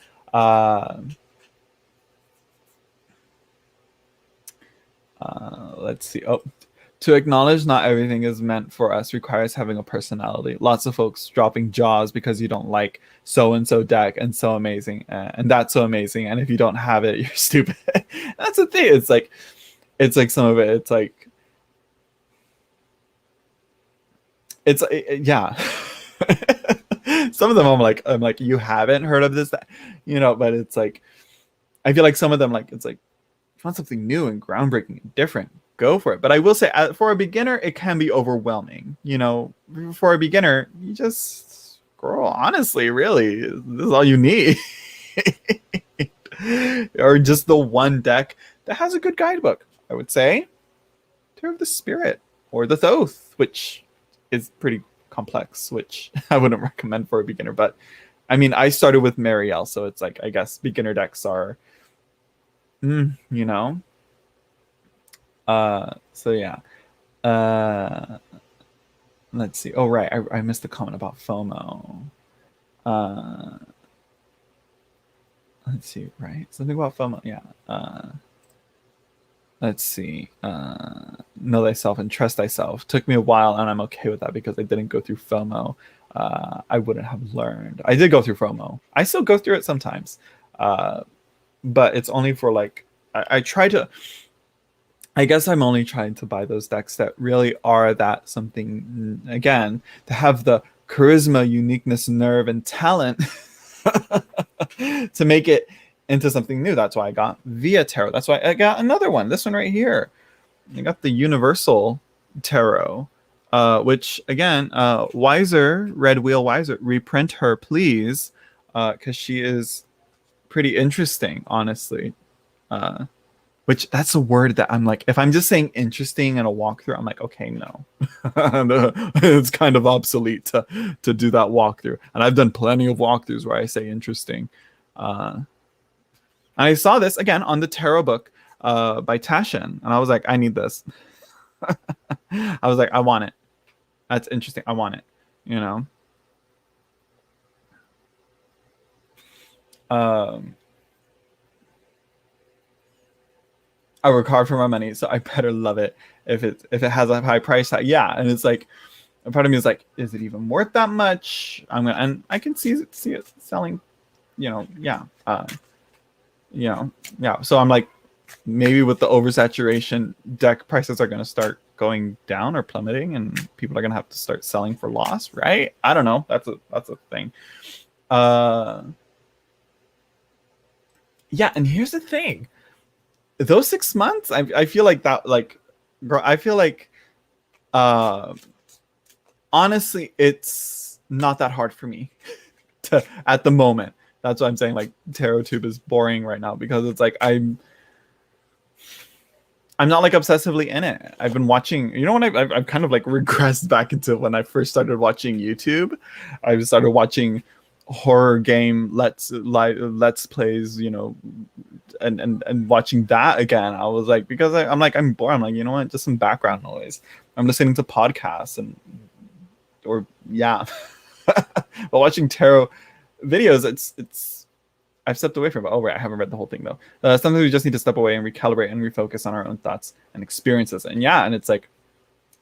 Let's see. Oh, to acknowledge not everything is meant for us requires having a personality. Lots of folks dropping jaws because you don't like so and so deck and so amazing and that's so amazing. And if you don't have it, you're stupid. That's the thing. It's like some of it. Yeah. Some of them I'm like, you haven't heard of this, but it's like, I feel like some of them, like, it's like, if you want something new and groundbreaking and different, go for it. But I will say, for a beginner, it can be overwhelming. For a beginner, you just, girl, honestly, really, this is all you need. Or just the one deck that has a good guidebook. I would say Tarot of the Spirit or the Thoth, which is pretty complex, which I wouldn't recommend for a beginner. But I mean, I started with Marielle, so it's like, I guess beginner decks are, so yeah. Let's see. Oh, right. I missed the comment about FOMO. Let's see. Right. Something about FOMO. Yeah. Let's see. Know thyself and trust thyself. Took me a while, and I'm okay with that because I didn't go through FOMO. I wouldn't have learned. I did go through FOMO. I still go through it sometimes. But it's only for like, I try to, I guess I'm only trying to buy those decks that really are that something, again, to have the charisma, uniqueness, nerve, and talent to make it into something new. That's why I got Via Tarot. That's why I got another one. This one right here. I got the Universal Tarot, which again, Wiser, Red Wheel Wiser, reprint her, please, because she is pretty interesting, honestly. Which that's a word that I'm like, if I'm just saying interesting in a walkthrough, I'm like, okay, no. It's kind of obsolete to do that walkthrough. And I've done plenty of walkthroughs where I say interesting. I saw this again on the tarot book by Tashin, and I was like, I need this. I was like, I want it. That's interesting. I want it. I work hard for my money, so I better love it if it has a high price tag. Yeah, and it's like, a part of me is like, is it even worth that much? And I can see it selling, yeah, yeah. So I'm like, maybe with the oversaturation, deck prices are going to start going down or plummeting, and people are going to have to start selling for loss, right? I don't know. That's a thing. Yeah, and here's the thing: those 6 months, I feel like that, like, bro, I feel like, uh, honestly, it's not that hard for me to at the moment. That's why I'm saying like Tarot Tube is boring right now, because it's like I'm not like obsessively in it. I've been watching, when I've kind of like regressed back into when I first started watching YouTube. I started watching horror game let's plays, and watching that again. I was like, because I'm bored. I'm like, you know what, just some background noise. I'm listening to podcasts or yeah. But watching tarot videos, it's I've stepped away from it. Oh, right, I haven't read the whole thing though. Sometimes we just need to step away and recalibrate and refocus on our own thoughts and experiences. And yeah, and it's like,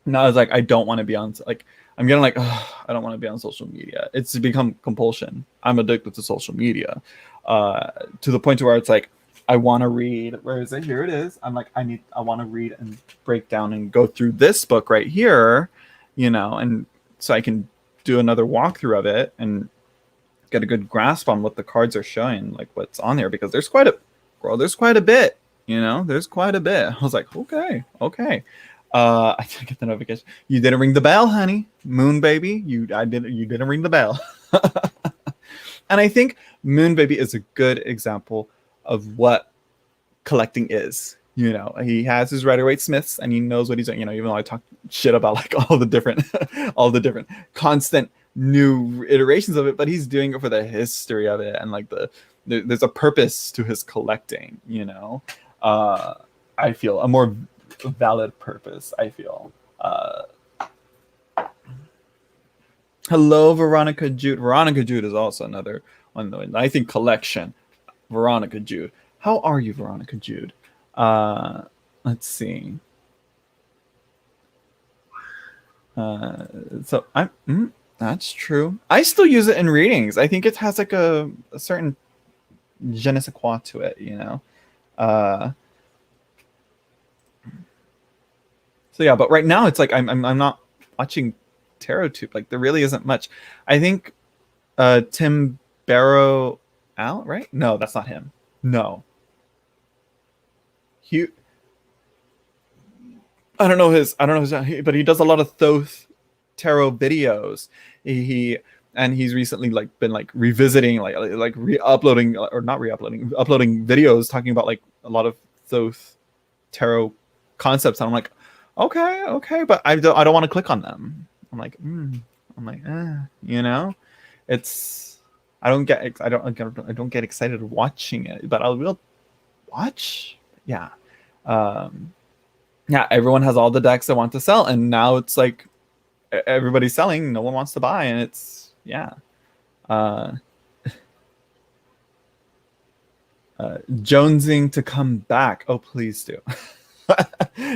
now it's like, I don't want to be on, like, I'm getting like, I don't want to be on social media. It's become compulsion. I'm addicted to social media, to the point to where it's like, I want to read. Where is it? Here it is. I'm like, I want to read and break down and go through this book right here, and so I can do another walkthrough of it and get a good grasp on what the cards are showing, like what's on there, because there's quite a bit, there's quite a bit. I was like, okay. I didn't get the notification. You didn't ring the bell, honey. Moon baby. You didn't ring the bell. And I think Moon Baby is a good example of what collecting is. He has his Rider-Waite-Smiths and he knows what he's doing. Even though I talk shit about like all the different constant new iterations of it, but he's doing it for the history of it, and like there's a purpose to his collecting. I feel a more valid purpose. I feel. Hello, Veronica Jude. Veronica Jude is also another one. I think collection. Veronica Jude. How are you, Veronica Jude? Let's see. So that's true. I still use it in readings. I think it has like a certain je ne sais quoi to it, So yeah, but right now it's like I'm not watching Tarot Tube. Like there really isn't much. I think Tim Barrow out, right? No, that's not him. No. I don't know his, but he does a lot of Thoth tarot videos. He's recently like been like revisiting, like re-uploading, or not re-uploading, uploading videos talking about like a lot of Thoth tarot concepts. And I'm like, okay, but I don't want to click on them. I'm like, it's, I don't get excited watching it, but I will watch. Yeah. Yeah, everyone has all the decks they want to sell, and now it's like everybody's selling, no one wants to buy, and it's jonesing to come back. Oh, please do.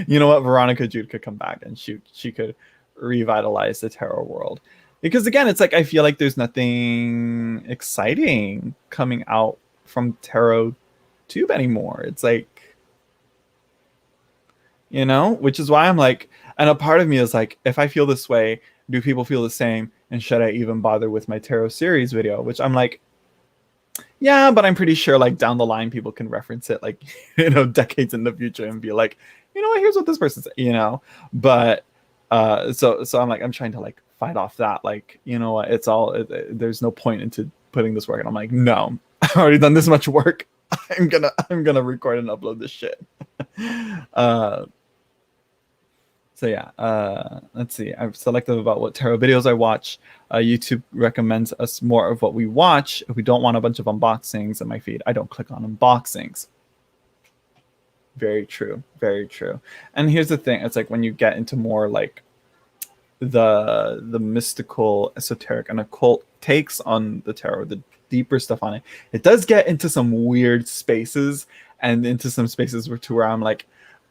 You know what? Veronica Jude could come back, and she could revitalize the tarot world. Because again, it's like I feel like there's nothing exciting coming out from Tarot Tube anymore. It's like, which is why I'm like, and a part of me is like, if I feel this way, do people feel the same? And should I even bother with my tarot series video? Which I'm like, yeah, but I'm pretty sure like down the line people can reference it like, decades in the future and be like, what, here's what this person said, but so I'm like, I'm trying to like fight off that, like, what, it's all, there's no point into putting this work. And I'm like, no, I've already done this much work. I'm gonna record and upload this shit. So yeah, let's see. I'm selective about what tarot videos I watch. YouTube recommends us more of what we watch. If we don't want a bunch of unboxings in my feed, I don't click on unboxings. Very true. Very true. And here's the thing. It's like when you get into more like the mystical, esoteric, and occult takes on the tarot, the deeper stuff on it, it does get into some weird spaces and into some spaces where I'm like,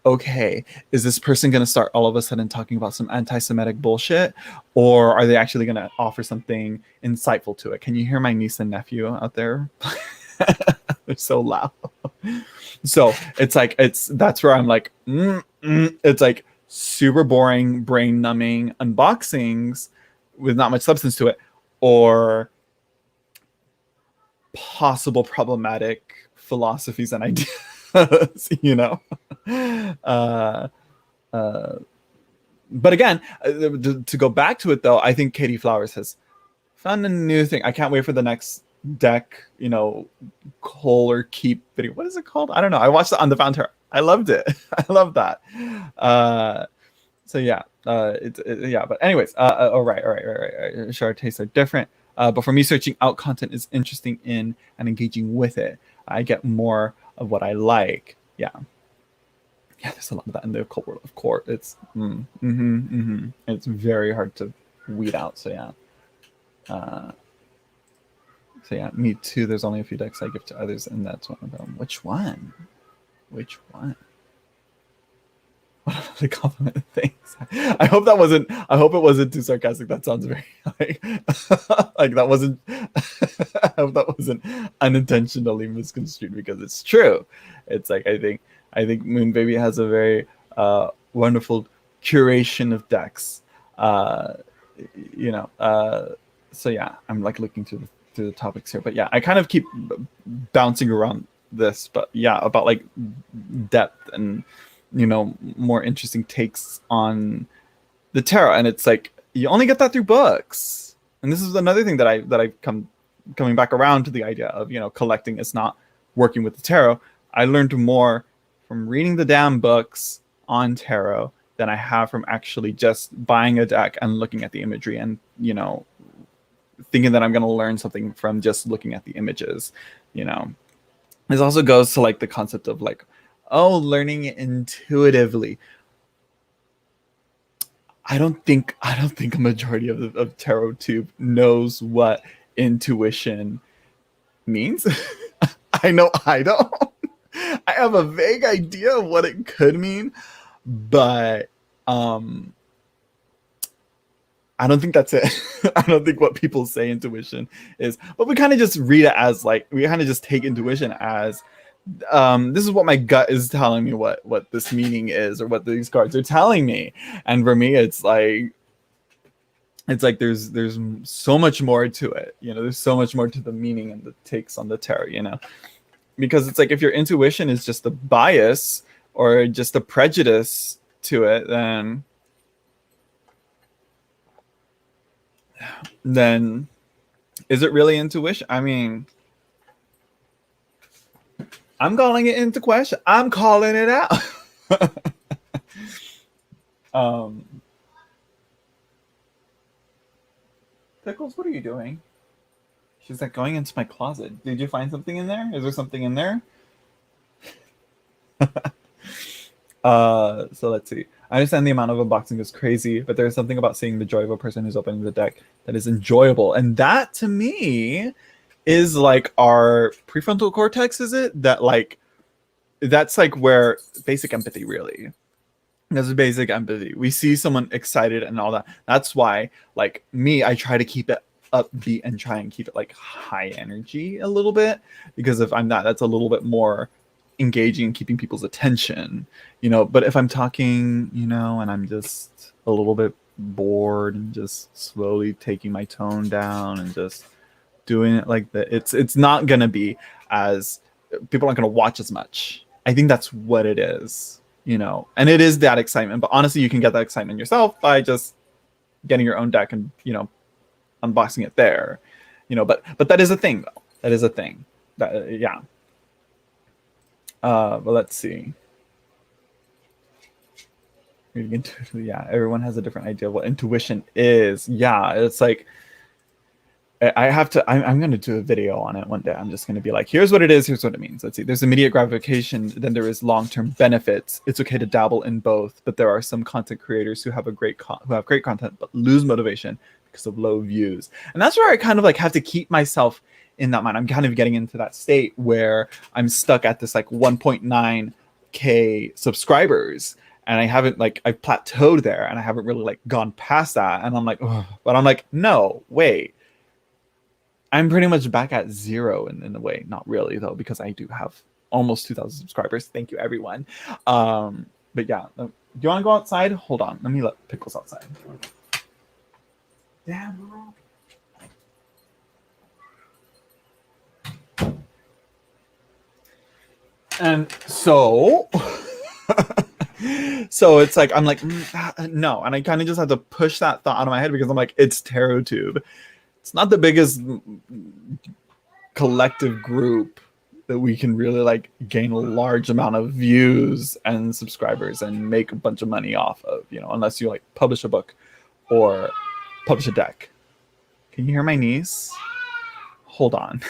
okay, is this person going to start all of a sudden talking about some anti-Semitic bullshit, or are they actually going to offer something insightful to it? Can you hear my niece and nephew out there? They're so loud. So it's like, that's where I'm like, it's like super boring, brain numbing unboxings with not much substance to it, or possible problematic philosophies and ideas, you know? Uh, uh, but again, to go back to it though, I think Katie Flowers has found a new thing. I can't wait for the next deck, you know, Call or Keep video. What is it called? I don't know. I watched it on the Found Her. I loved it. I love that. So yeah, yeah. But anyways, all right. Sure, our tastes are different. But for me, searching out content is interesting in and engaging with it. I get more of what I like. Yeah. Yeah, there's a lot of that in the occult world of course. It's it's very hard to weed out. So yeah. So yeah, me too. There's only a few decks I give to others, and that's one of them. Which one? Which one? What are the compliment things? I hope that wasn't. I hope it wasn't too sarcastic. That sounds very like like that wasn't. I hope that wasn't unintentionally misconstrued because it's true. It's like I think Moon Baby has a very wonderful curation of decks. You know. So yeah, I'm like looking through the topics here, but yeah, I kind of keep bouncing around this, but yeah, about like depth and, you know, more interesting takes on the tarot. And it's like you only get that through books. And this is another thing that I coming back around to the idea of, you know, collecting is not working with the tarot. I learned more from reading the damn books on tarot than I have from actually just buying a deck and looking at the imagery and, you know, thinking that I'm going to learn something from just looking at the images. You know, this also goes to like the concept of like, oh, learning it intuitively. I don't think a majority of tarot tube knows what intuition means. I know I don't. I have a vague idea of what it could mean, but I don't think that's it. I don't think what people say intuition is, but we kind of just read it as like, we kind of just take intuition as this is what my gut is telling me what this meaning is, or what these cards are telling me. And for me, it's like there's so much more to it. You know, there's so much more to the meaning and the takes on the tarot, you know, because it's like if your intuition is just a bias or just a prejudice to it, then is it really intuition? I mean, I'm calling it into question. I'm calling it out. Pickles, what are you doing? She's like going into my closet. Did you find something in there? Is there something in there? So let's see. I understand the amount of unboxing is crazy, but there's something about seeing the joy of a person who's opening the deck that is enjoyable. And that to me is like our prefrontal cortex, is it? That like, that's like where basic empathy really. That's basic empathy. We see someone excited and all that. That's why, like me, I try to keep it upbeat and try and keep it like high energy a little bit, because if I'm not, that's a little bit more engaging and keeping people's attention, you know. But if I'm talking, you know, and I'm just a little bit bored and just slowly taking my tone down and just doing it like that, it's not gonna be as, people aren't gonna watch as much. I think that's what it is, you know. And it is that excitement, but honestly, you can get that excitement yourself by just getting your own deck and, you know, unboxing it there, you know. But that is a thing though. That is a thing. That yeah. But let's see. Yeah, everyone has a different idea of what intuition is. Yeah, it's like I have to. I'm going to do a video on it one day. I'm just going to be like, here's what it is. Here's what it means. Let's see. There's immediate gratification. Then there is long-term benefits. It's okay to dabble in both, but there are some content creators who have great content but lose motivation because of low views. And that's where I kind of like have to keep myself in that mind. I'm kind of getting into that state where I'm stuck at this like 1.9 8K subscribers, and I haven't, like, I've plateaued there, and I haven't really like gone past that, and I'm like, ugh. But I'm like, no, wait, I'm pretty much back at zero in a way. Not really though, because I do have almost 2,000 subscribers. Thank you, everyone. But yeah, do you want to go outside? Hold on, let me let Pickles outside. Damn, bro. And so so it's like, I'm like, no, and I kind of just had to push that thought out of my head, because I'm like, it's TarotTube. It's not the biggest collective group that we can really like gain a large amount of views and subscribers and make a bunch of money off of, you know, unless you like publish a book or publish a deck. Can you hear my niece? Hold on.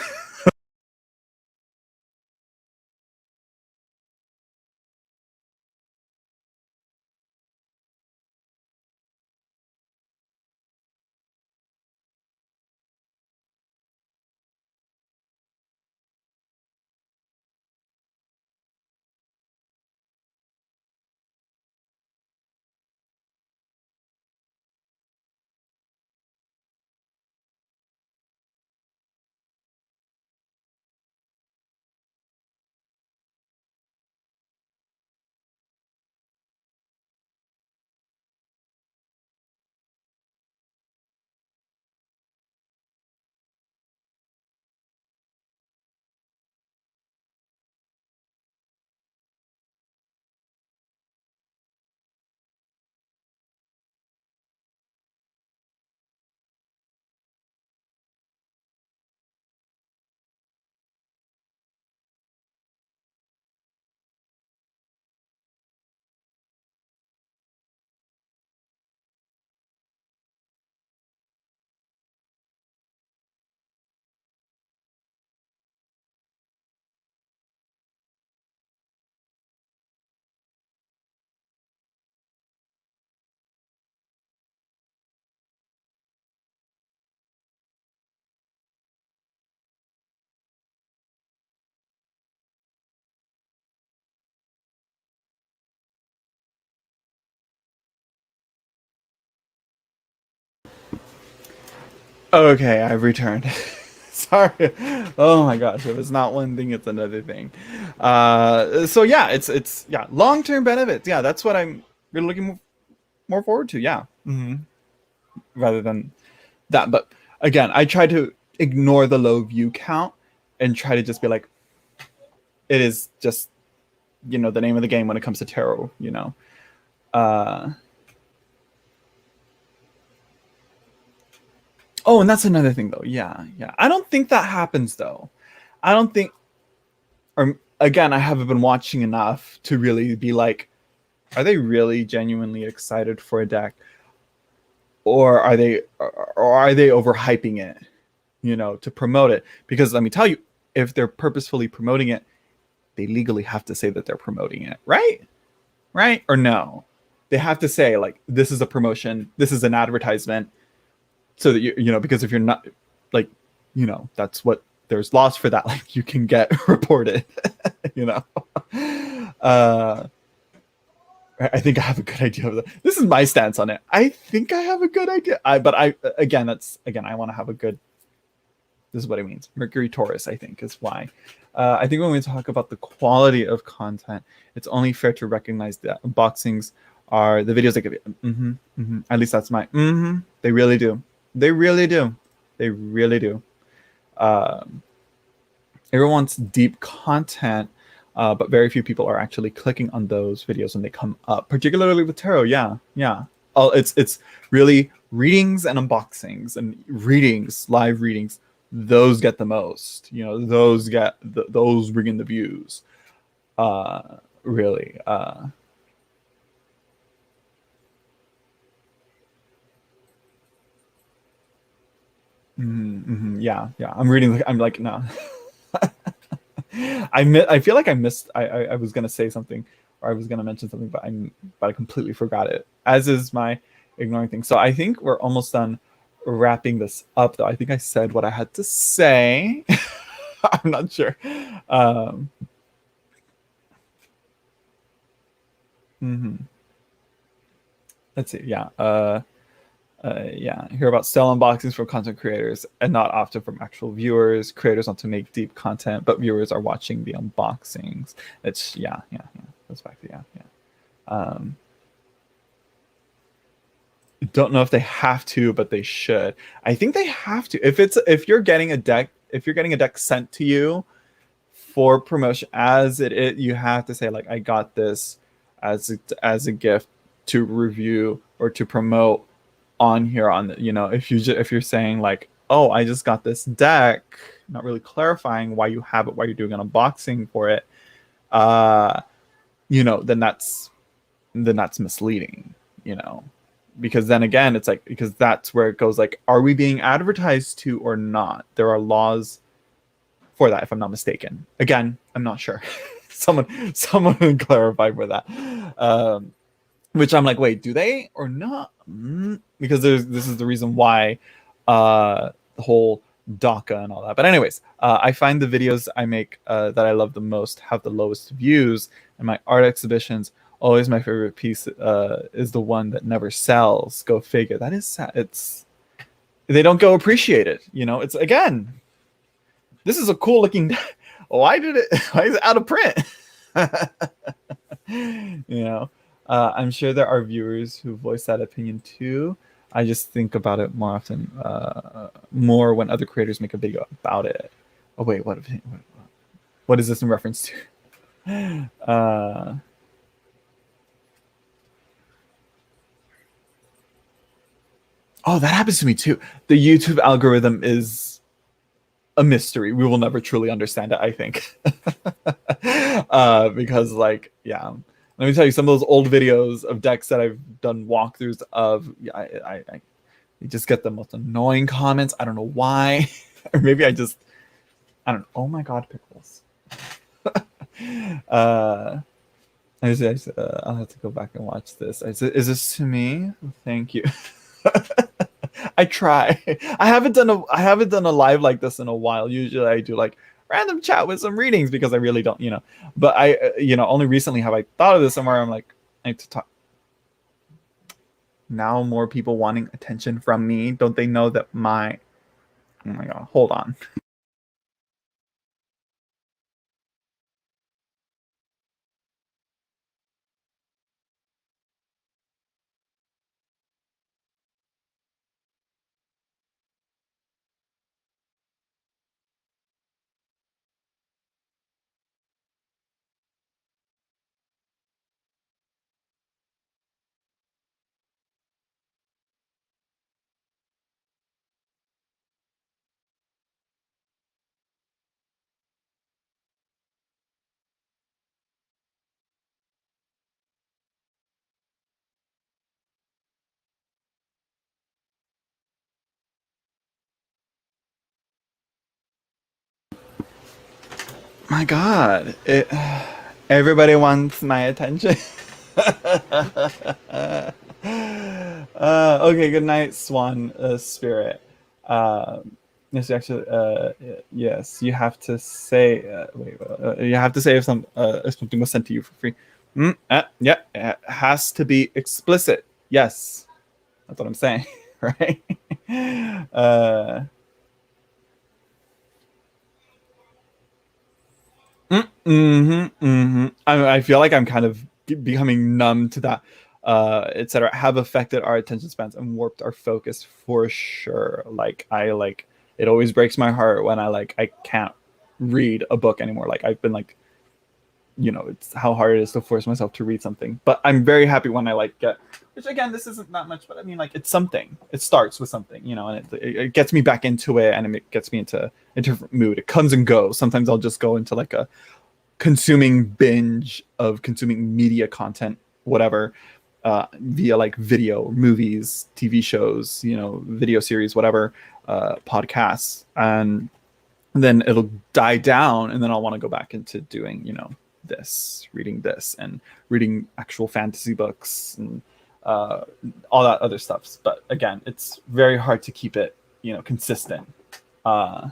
Okay, I've returned. Sorry. Oh my gosh, if it's not one thing, it's another thing. So yeah, it's yeah, long-term benefits. Yeah, that's what I'm really looking more forward to. Yeah. Rather than that. But again, I try to ignore the low view count and try to just be like, it is just, you know, the name of the game when it comes to tarot, you know. Uh, oh, and that's another thing though. Yeah, yeah. I don't think that happens though. I don't think, or again, I haven't been watching enough to really be like, are they really genuinely excited for a deck, or are they overhyping it, you know, to promote it? Because let me tell you, if they're purposefully promoting it, they legally have to say that they're promoting it, right? Right? Or no? They have to say like, this is a promotion, this is an advertisement, so that you know, because if you're not, like, you know, that's what, there's laws for that, like you can get reported. You know. uh I think I have a good idea of that. This is my stance on it. I think I have a good idea. But I, again, that's, again, I want to have a good, this is what it means. Mercury Taurus, I think, is why. I think when we talk about the quality of content, it's only fair to recognize that unboxings are the videos that give you. At least that's my. They really do. They really do. They really do. Everyone wants deep content, but very few people are actually clicking on those videos when they come up, particularly with tarot. Yeah, yeah. Oh, it's really readings and unboxings and readings, live readings. Those get the most. You know, those get those bring in the views. Really. Yeah, yeah. I'm reading. I'm like, no. I feel like I missed. I was gonna say something, or I was gonna mention something, but I completely forgot it. As is my ignoring things. So I think we're almost done wrapping this up. Though I think I said what I had to say. I'm not sure. Um, Hmm. Let's see. Yeah. Yeah. Hear about sell unboxings from content creators and not often from actual viewers. Creators want to make deep content, but viewers are watching the unboxings. It's yeah. Goes back to yeah. Um, don't know if they have to, but they should. I think they have to. If you're getting a deck, if you're getting a deck sent to you for promotion you have to say like I got this as a gift to review or to promote on here on the, if you're saying like, oh, I just got this deck, not really clarifying why you have it, why you're doing an unboxing for it, uh then that's misleading, you know because then again it's like, because that's where it goes, like, are we being advertised to or not? There are laws for that, if I'm not mistaken. Again, I'm not sure. Someone clarify for that. Which I'm like, wait, do they or not? Because this is the reason why the whole DACA and all that. But anyways, I find the videos I make that I love the most have the lowest views, and my art exhibitions, always my favorite piece is the one that never sells. Go figure. That is sad. It's They don't go appreciated. It's, again, this is a cool looking. Why is it out of print? you know, I'm sure there are viewers who voice that opinion too. I just think about it more often, more when other creators make a video about it. Oh wait, what is this in reference to? Oh, that happens to me too. The YouTube algorithm is a mystery. We will never truly understand it, I think. Because, like, yeah, let me tell you, some of those old videos of decks that I've done walkthroughs of, yeah, I you just get the most annoying comments. I don't know why. Or maybe I don't know. Oh my god, pickles. uh I'll have to go back and watch this. Is this to me? Thank you. I try. I haven't done a live like this in a while. Usually I do like random chat with some readings because I really don't, But I, only recently have I thought of this somewhere. I'm like, I need to talk. Now more people wanting attention from me. Don't they know that my? Oh my god! Hold on. My god! Everybody wants my attention. Okay, good night, Swan Spirit. Yes, actually, yes, you have to say. You have to say if something was sent to you for free. Yeah, it has to be explicit. Yes, that's what I'm saying, right? uh, I feel like I'm kind of becoming numb to that, etc. Have affected our attention spans and warped our focus for sure. Like, it always breaks my heart when I can't read a book anymore. Like, I've been like, it's how hard it is to force myself to read something. But I'm very happy when I like get, which again, this isn't that much, but I mean, like, it's something. It starts with something, and it gets me back into it, and it gets me into a different mood. It comes and goes. Sometimes I'll just go into like a consuming binge of consuming media content, whatever, via like video, movies, TV shows, video series, whatever, podcasts, and then it'll die down, and then I'll want to go back into doing, reading this and reading actual fantasy books and all that other stuff. But again, it's very hard to keep it, consistent. Uh,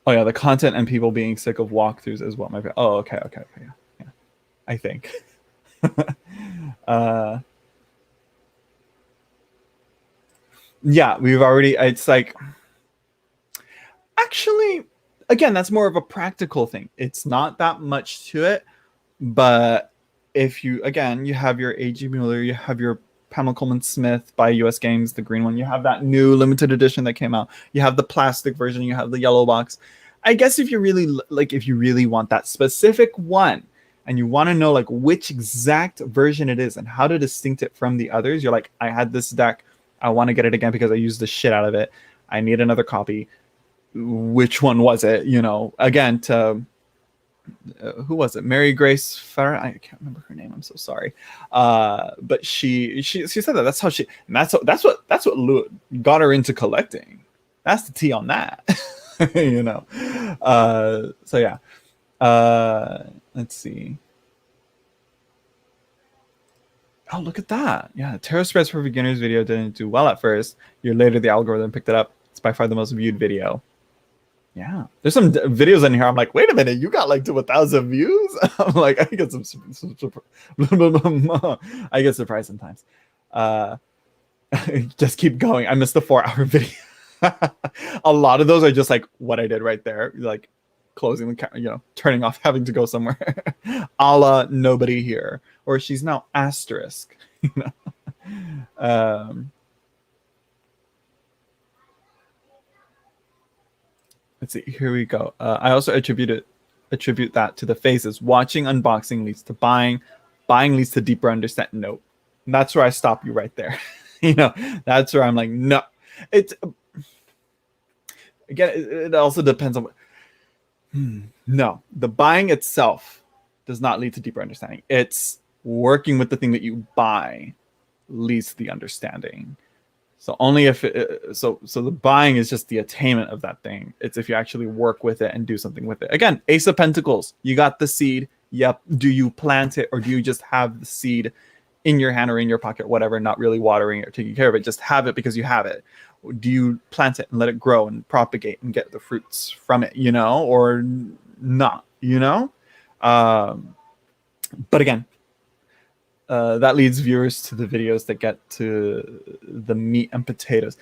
Oh yeah, the content and people being sick of walkthroughs is what my. Oh, okay, yeah. I think. uh, yeah, we've already. It's like, actually, again, that's more of a practical thing. It's not that much to it, but if you, again, you have your A.G. Mueller, you have your Pamela Coleman Smith by US Games, the green one, you have that new limited edition that came out, you have the plastic version, you have the yellow box. I guess if you really like, if you really want that specific one and you want to know like which exact version it is and how to distinct it from the others, you're like, I had this deck, I want to get it again because I used the shit out of it, I need another copy. Which one was it? You know, again, to who was it? Mary Grace Farah. I can't remember her name. I'm so sorry. But she said that. That's how she. And that's what got her into collecting. That's the tea on that. You know. So yeah. Let's see. Oh, look at that. Yeah, Tarot Spreads for Beginners video didn't do well at first. Year later, the algorithm picked it up. It's by far the most viewed video. Yeah, there's some videos in here. I'm like, wait a minute, you got like to 1,000 views. I'm like, I get some I get surprised sometimes. Just keep going. I missed the 4-hour video. A lot of those are just like what I did right there, like closing the camera, you know, turning off, having to go somewhere, a la nobody here, or she's now asterisk. You know. Let's see. Here we go. I also attribute that to the phases. Watching unboxing leads to buying. Buying leads to deeper understanding. Nope. And that's where I stop you right there. You know, that's where I'm like, no. It's again. It also depends on. No, the buying itself does not lead to deeper understanding. It's working with the thing that you buy leads to the understanding. So only if so the buying is just the attainment of that thing. It's if you actually work with it and do something with it. Again, Ace of Pentacles. You got the seed. Yep. Do you plant it or do you just have the seed in your hand or in your pocket, whatever, not really watering it or taking care of it? Just have it because you have it. Do you plant it and let it grow and propagate and get the fruits from it, you know, or not, you know? But again, that leads viewers to the videos that get to the meat and potatoes.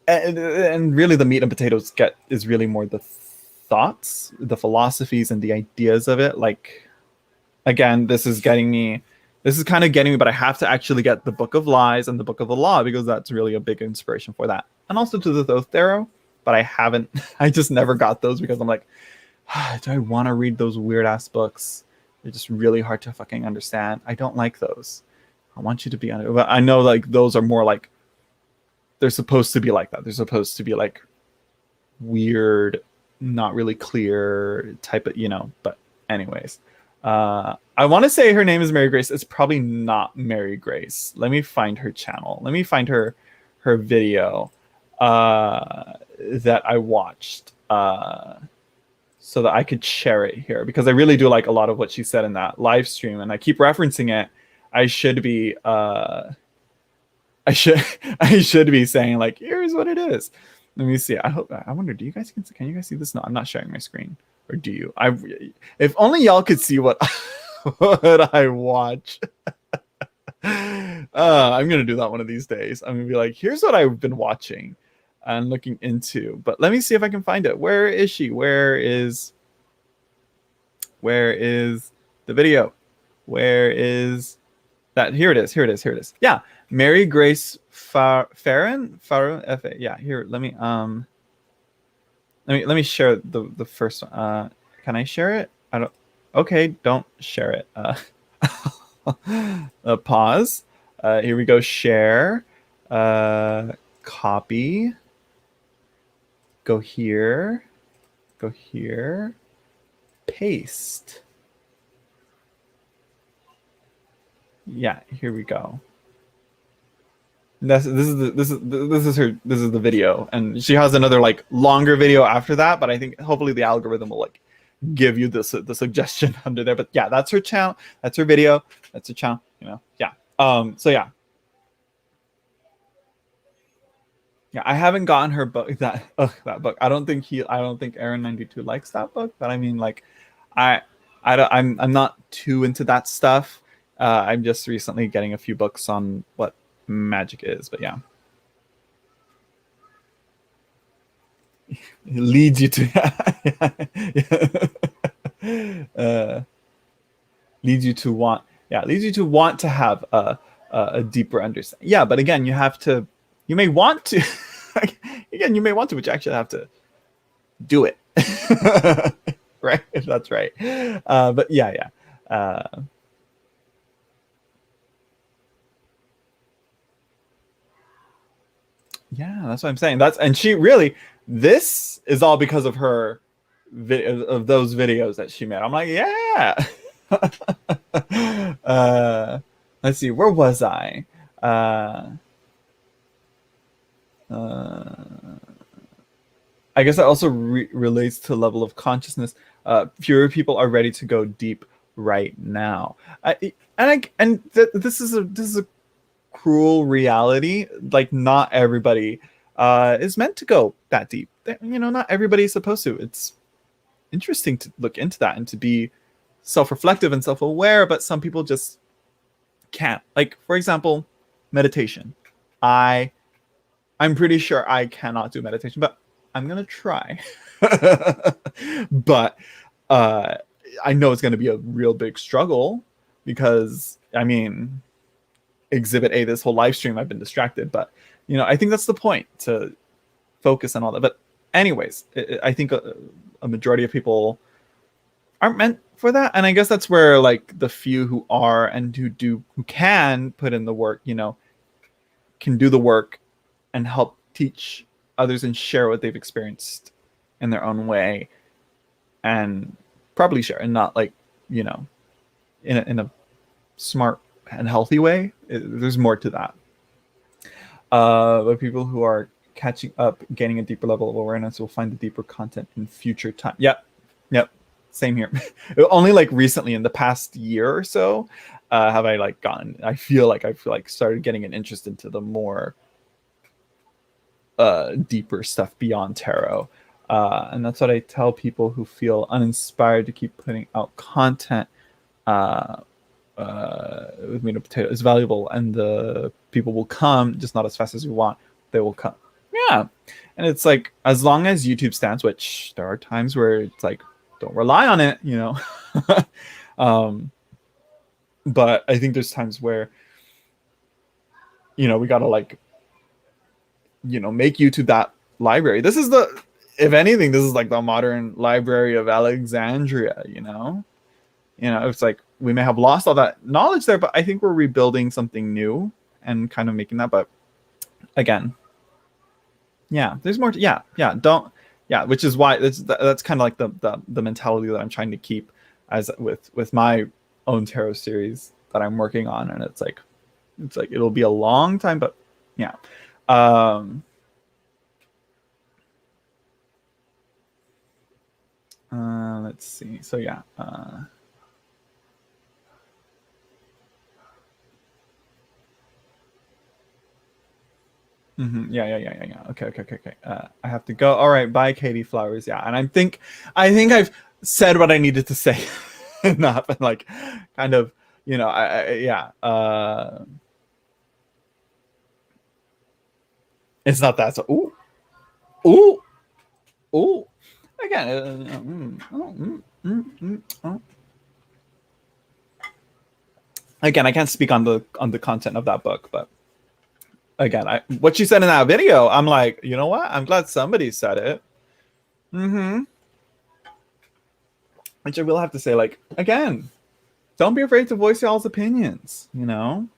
And really the meat and potatoes is really more the thoughts, the philosophies and the ideas of it. Like, again, this is kind of getting me, but I have to actually get the Book of Lies and the Book of the Law because that's really a big inspiration for that. And also to the Thoth Tarot, but I just never got those because I'm like, do I want to read those weird ass books? They're just really hard to fucking understand. I don't like those. I want you to be on it. But I know like those are more like, they're supposed to be like that. They're supposed to be like weird, not really clear type of, you know, but anyways. I want to say her name is Mary Grace. It's probably not Mary Grace. Let me find her channel. Let me find her video that I watched. So that I could share it here because I really do like a lot of what she said in that live stream and I keep referencing it. I should be saying like, here's what it is. Let me see. I wonder, do you guys can you guys see this? No, I'm not sharing my screen. Or do you? If only y'all could see what what I watch. I'm gonna do that one of these days. I'm gonna be like, here's what I've been watching and looking into. But let me see if I can find it. Where is she? Where is the video? Where is that? Here it is. Yeah, Mary Grace Farron. F-A. Yeah, here. Let me share the first one. Can I share it? I don't. Okay, don't share it. Pause. Here we go. Share. Copy. Go here. Go here. Paste. Yeah, here we go. This is the video, and she has another like longer video after that. But I think hopefully the algorithm will like give you the suggestion under there. But yeah, that's her channel. That's her video. That's her channel. You know. Yeah. So yeah. Yeah, I haven't gotten her book, that book. I don't think Aaron 92 likes that book, but I mean, like, I I'm not too into that stuff. I'm just recently getting a few books on what magic is, but yeah, it leads you to leads you to want, yeah, leads you to want to have a deeper understanding. Yeah, but again, you may want to again, you may want to, but you actually have to do it. Right, if that's right. But yeah. Yeah, that's what I'm saying. And she really, this is all because of her of those videos that she made. I'm like, yeah. uh, let's see, where was I? Uh, uh, I guess that also relates to level of consciousness. Fewer people are ready to go deep right now. This is a cruel reality. Like, not everybody is meant to go that deep. You know, not everybody is supposed to. It's interesting to look into that and to be self-reflective and self-aware, but some people just can't. Like, for example, meditation. I I'm pretty sure I cannot do meditation, but I'm gonna try. But uh, I know it's gonna be a real big struggle because I mean, exhibit A, this whole live stream I've been distracted, but you know, I think that's the point, to focus on all that. But anyways, I think a majority of people aren't meant for that, and I guess that's where, like, the few who are and who can put in the work, you know, can do the work and help teach others and share what they've experienced in their own way, and probably share, and not, like, you know, in a smart and healthy way. There's more to that. But people who are catching up, gaining a deeper level of awareness, will find the deeper content in future time. Yep, same here. Only like recently, in the past year or so, have I like gotten. I feel like started getting an interest into the more deeper stuff beyond tarot. And that's what I tell people who feel uninspired to keep putting out content. Uh, with meat and potato is valuable, and the people will come, just not as fast as we want. They will come. Yeah. And it's like, as long as YouTube stands, which there are times where it's like, don't rely on it, you know. um, but I think there's times where, you know, we gotta, like, you know, make YouTube that library. This is the, if anything, this is like the modern Library of Alexandria, you know. It's like we may have lost all that knowledge there, but I think we're rebuilding something new and kind of making that. But again, yeah, there's more. Don't. Yeah, which is why that's kind of like the mentality that I'm trying to keep as with my own tarot series that I'm working on, and it's like it'll be a long time, but yeah. Let's see. So yeah. Yeah. Okay. I have to go. All right. Bye, Katie Flowers. Yeah, and I think I've said what I needed to say enough, and like, kind of, you know, yeah. It's not that. So, ooh. Again, again, I can't speak on the content of that book, but again, what she said in that video, I'm like, you know what? I'm glad somebody said it. Which I will have to say, like, again, don't be afraid to voice y'all's opinions, you know?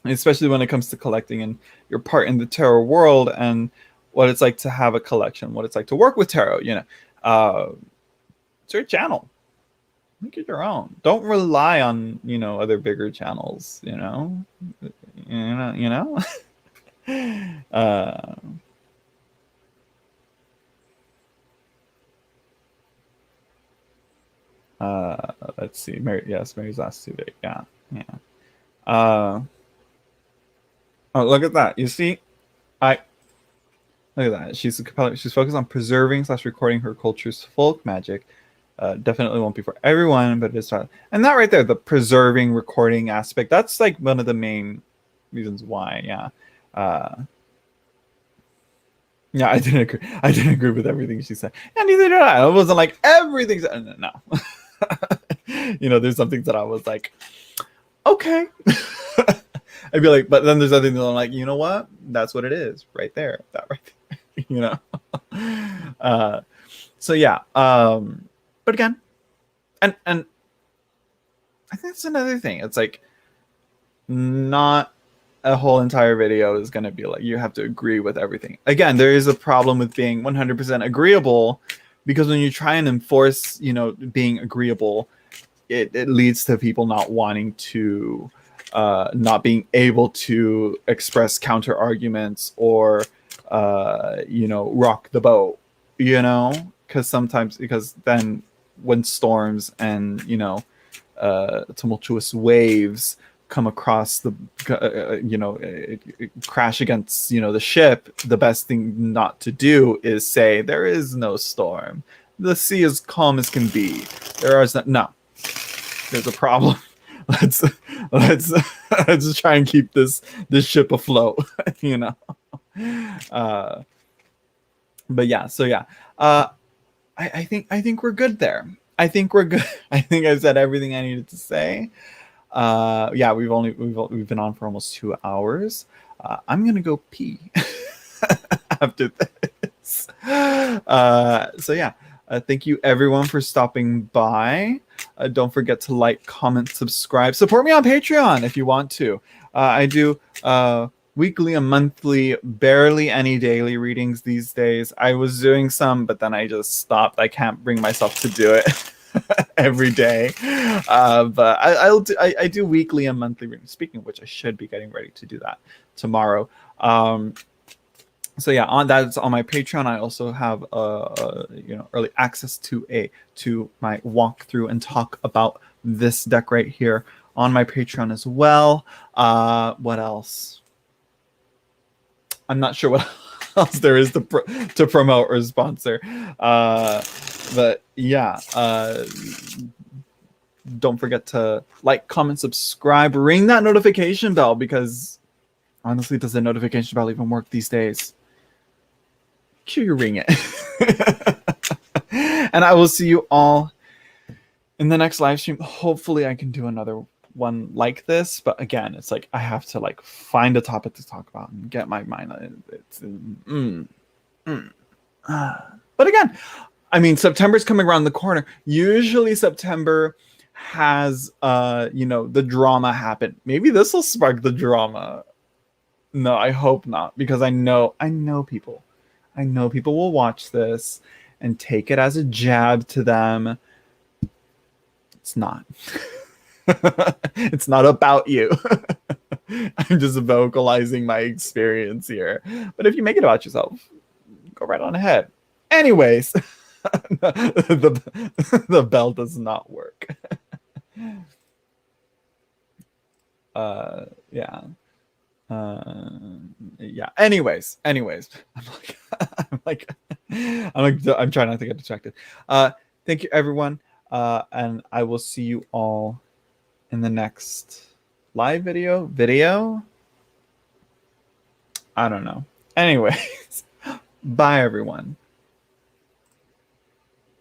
Especially when it comes to collecting and your part in the tarot world, and what it's like to have a collection, what it's like to work with tarot, you know. It's your channel. Make it your own. Don't rely on, you know, other bigger channels, you know? You know? uh let's see. Mary's last too big. Yeah. Uh oh, look at that. You see, I Look at that. She's focused on preserving slash recording her culture's folk magic. Definitely won't be for everyone, but it's not. And that right there, the preserving recording aspect, that's like one of the main reasons why. Yeah. Yeah, I didn't agree. I didn't agree with everything she said, and neither did I. It wasn't like everything. No, there's some things that I was like, okay. I'd be like, but then there's other things that I'm like, you know what? That's what it is, right there. That right there. So yeah. But again, and I think that's another thing. It's like not a whole entire video is going to be like you have to agree with everything. Again, there is a problem with being 100% agreeable, because when you try and enforce, being agreeable, it leads to people not wanting to, not being able to express counter arguments or, rock the boat, because then when storms and, tumultuous waves come across the crash against the ship, the best thing not to do is say there is no storm, the sea is calm as can be, there's a problem. let's let's try and keep this ship afloat. But yeah, so yeah, I think we're good there. I think we're good. I think I've said everything I needed to say. Yeah, we've been on for almost 2 hours. I'm gonna go pee after this. So yeah, thank you everyone for stopping by. Don't forget to like, comment, subscribe. Support me on Patreon if you want to. I do weekly and monthly, barely any daily readings these days. I was doing some, but then I just stopped. I can't bring myself to do it every day. But I do weekly and monthly readings. Speaking of which, I should be getting ready to do that tomorrow. So yeah, that's on my Patreon. I also have early access to my walkthrough and talk about this deck right here on my Patreon as well. What else? I'm not sure what else there is to promote or sponsor. But yeah, don't forget to like, comment, subscribe, ring that notification bell, because honestly, does the notification bell even work these days? Make sure you ring it. And I will see you all in the next live stream. Hopefully I can do another one like this, but again, it's like I have to like find a topic to talk about and get my mind on it. But again, I mean, September's coming around the corner. Usually September has the drama happen. Maybe this will spark the drama. No, I hope not, because I know people will watch this and take it as a jab to them. It's not. It's not about you. I'm just vocalizing my experience here. But if you make it about yourself, go right on ahead. Anyways, the bell does not work. Yeah. Yeah. Anyways, I'm trying not to get distracted. Thank you, everyone. And I will see you all in the next live video. I don't know. Anyways, bye everyone.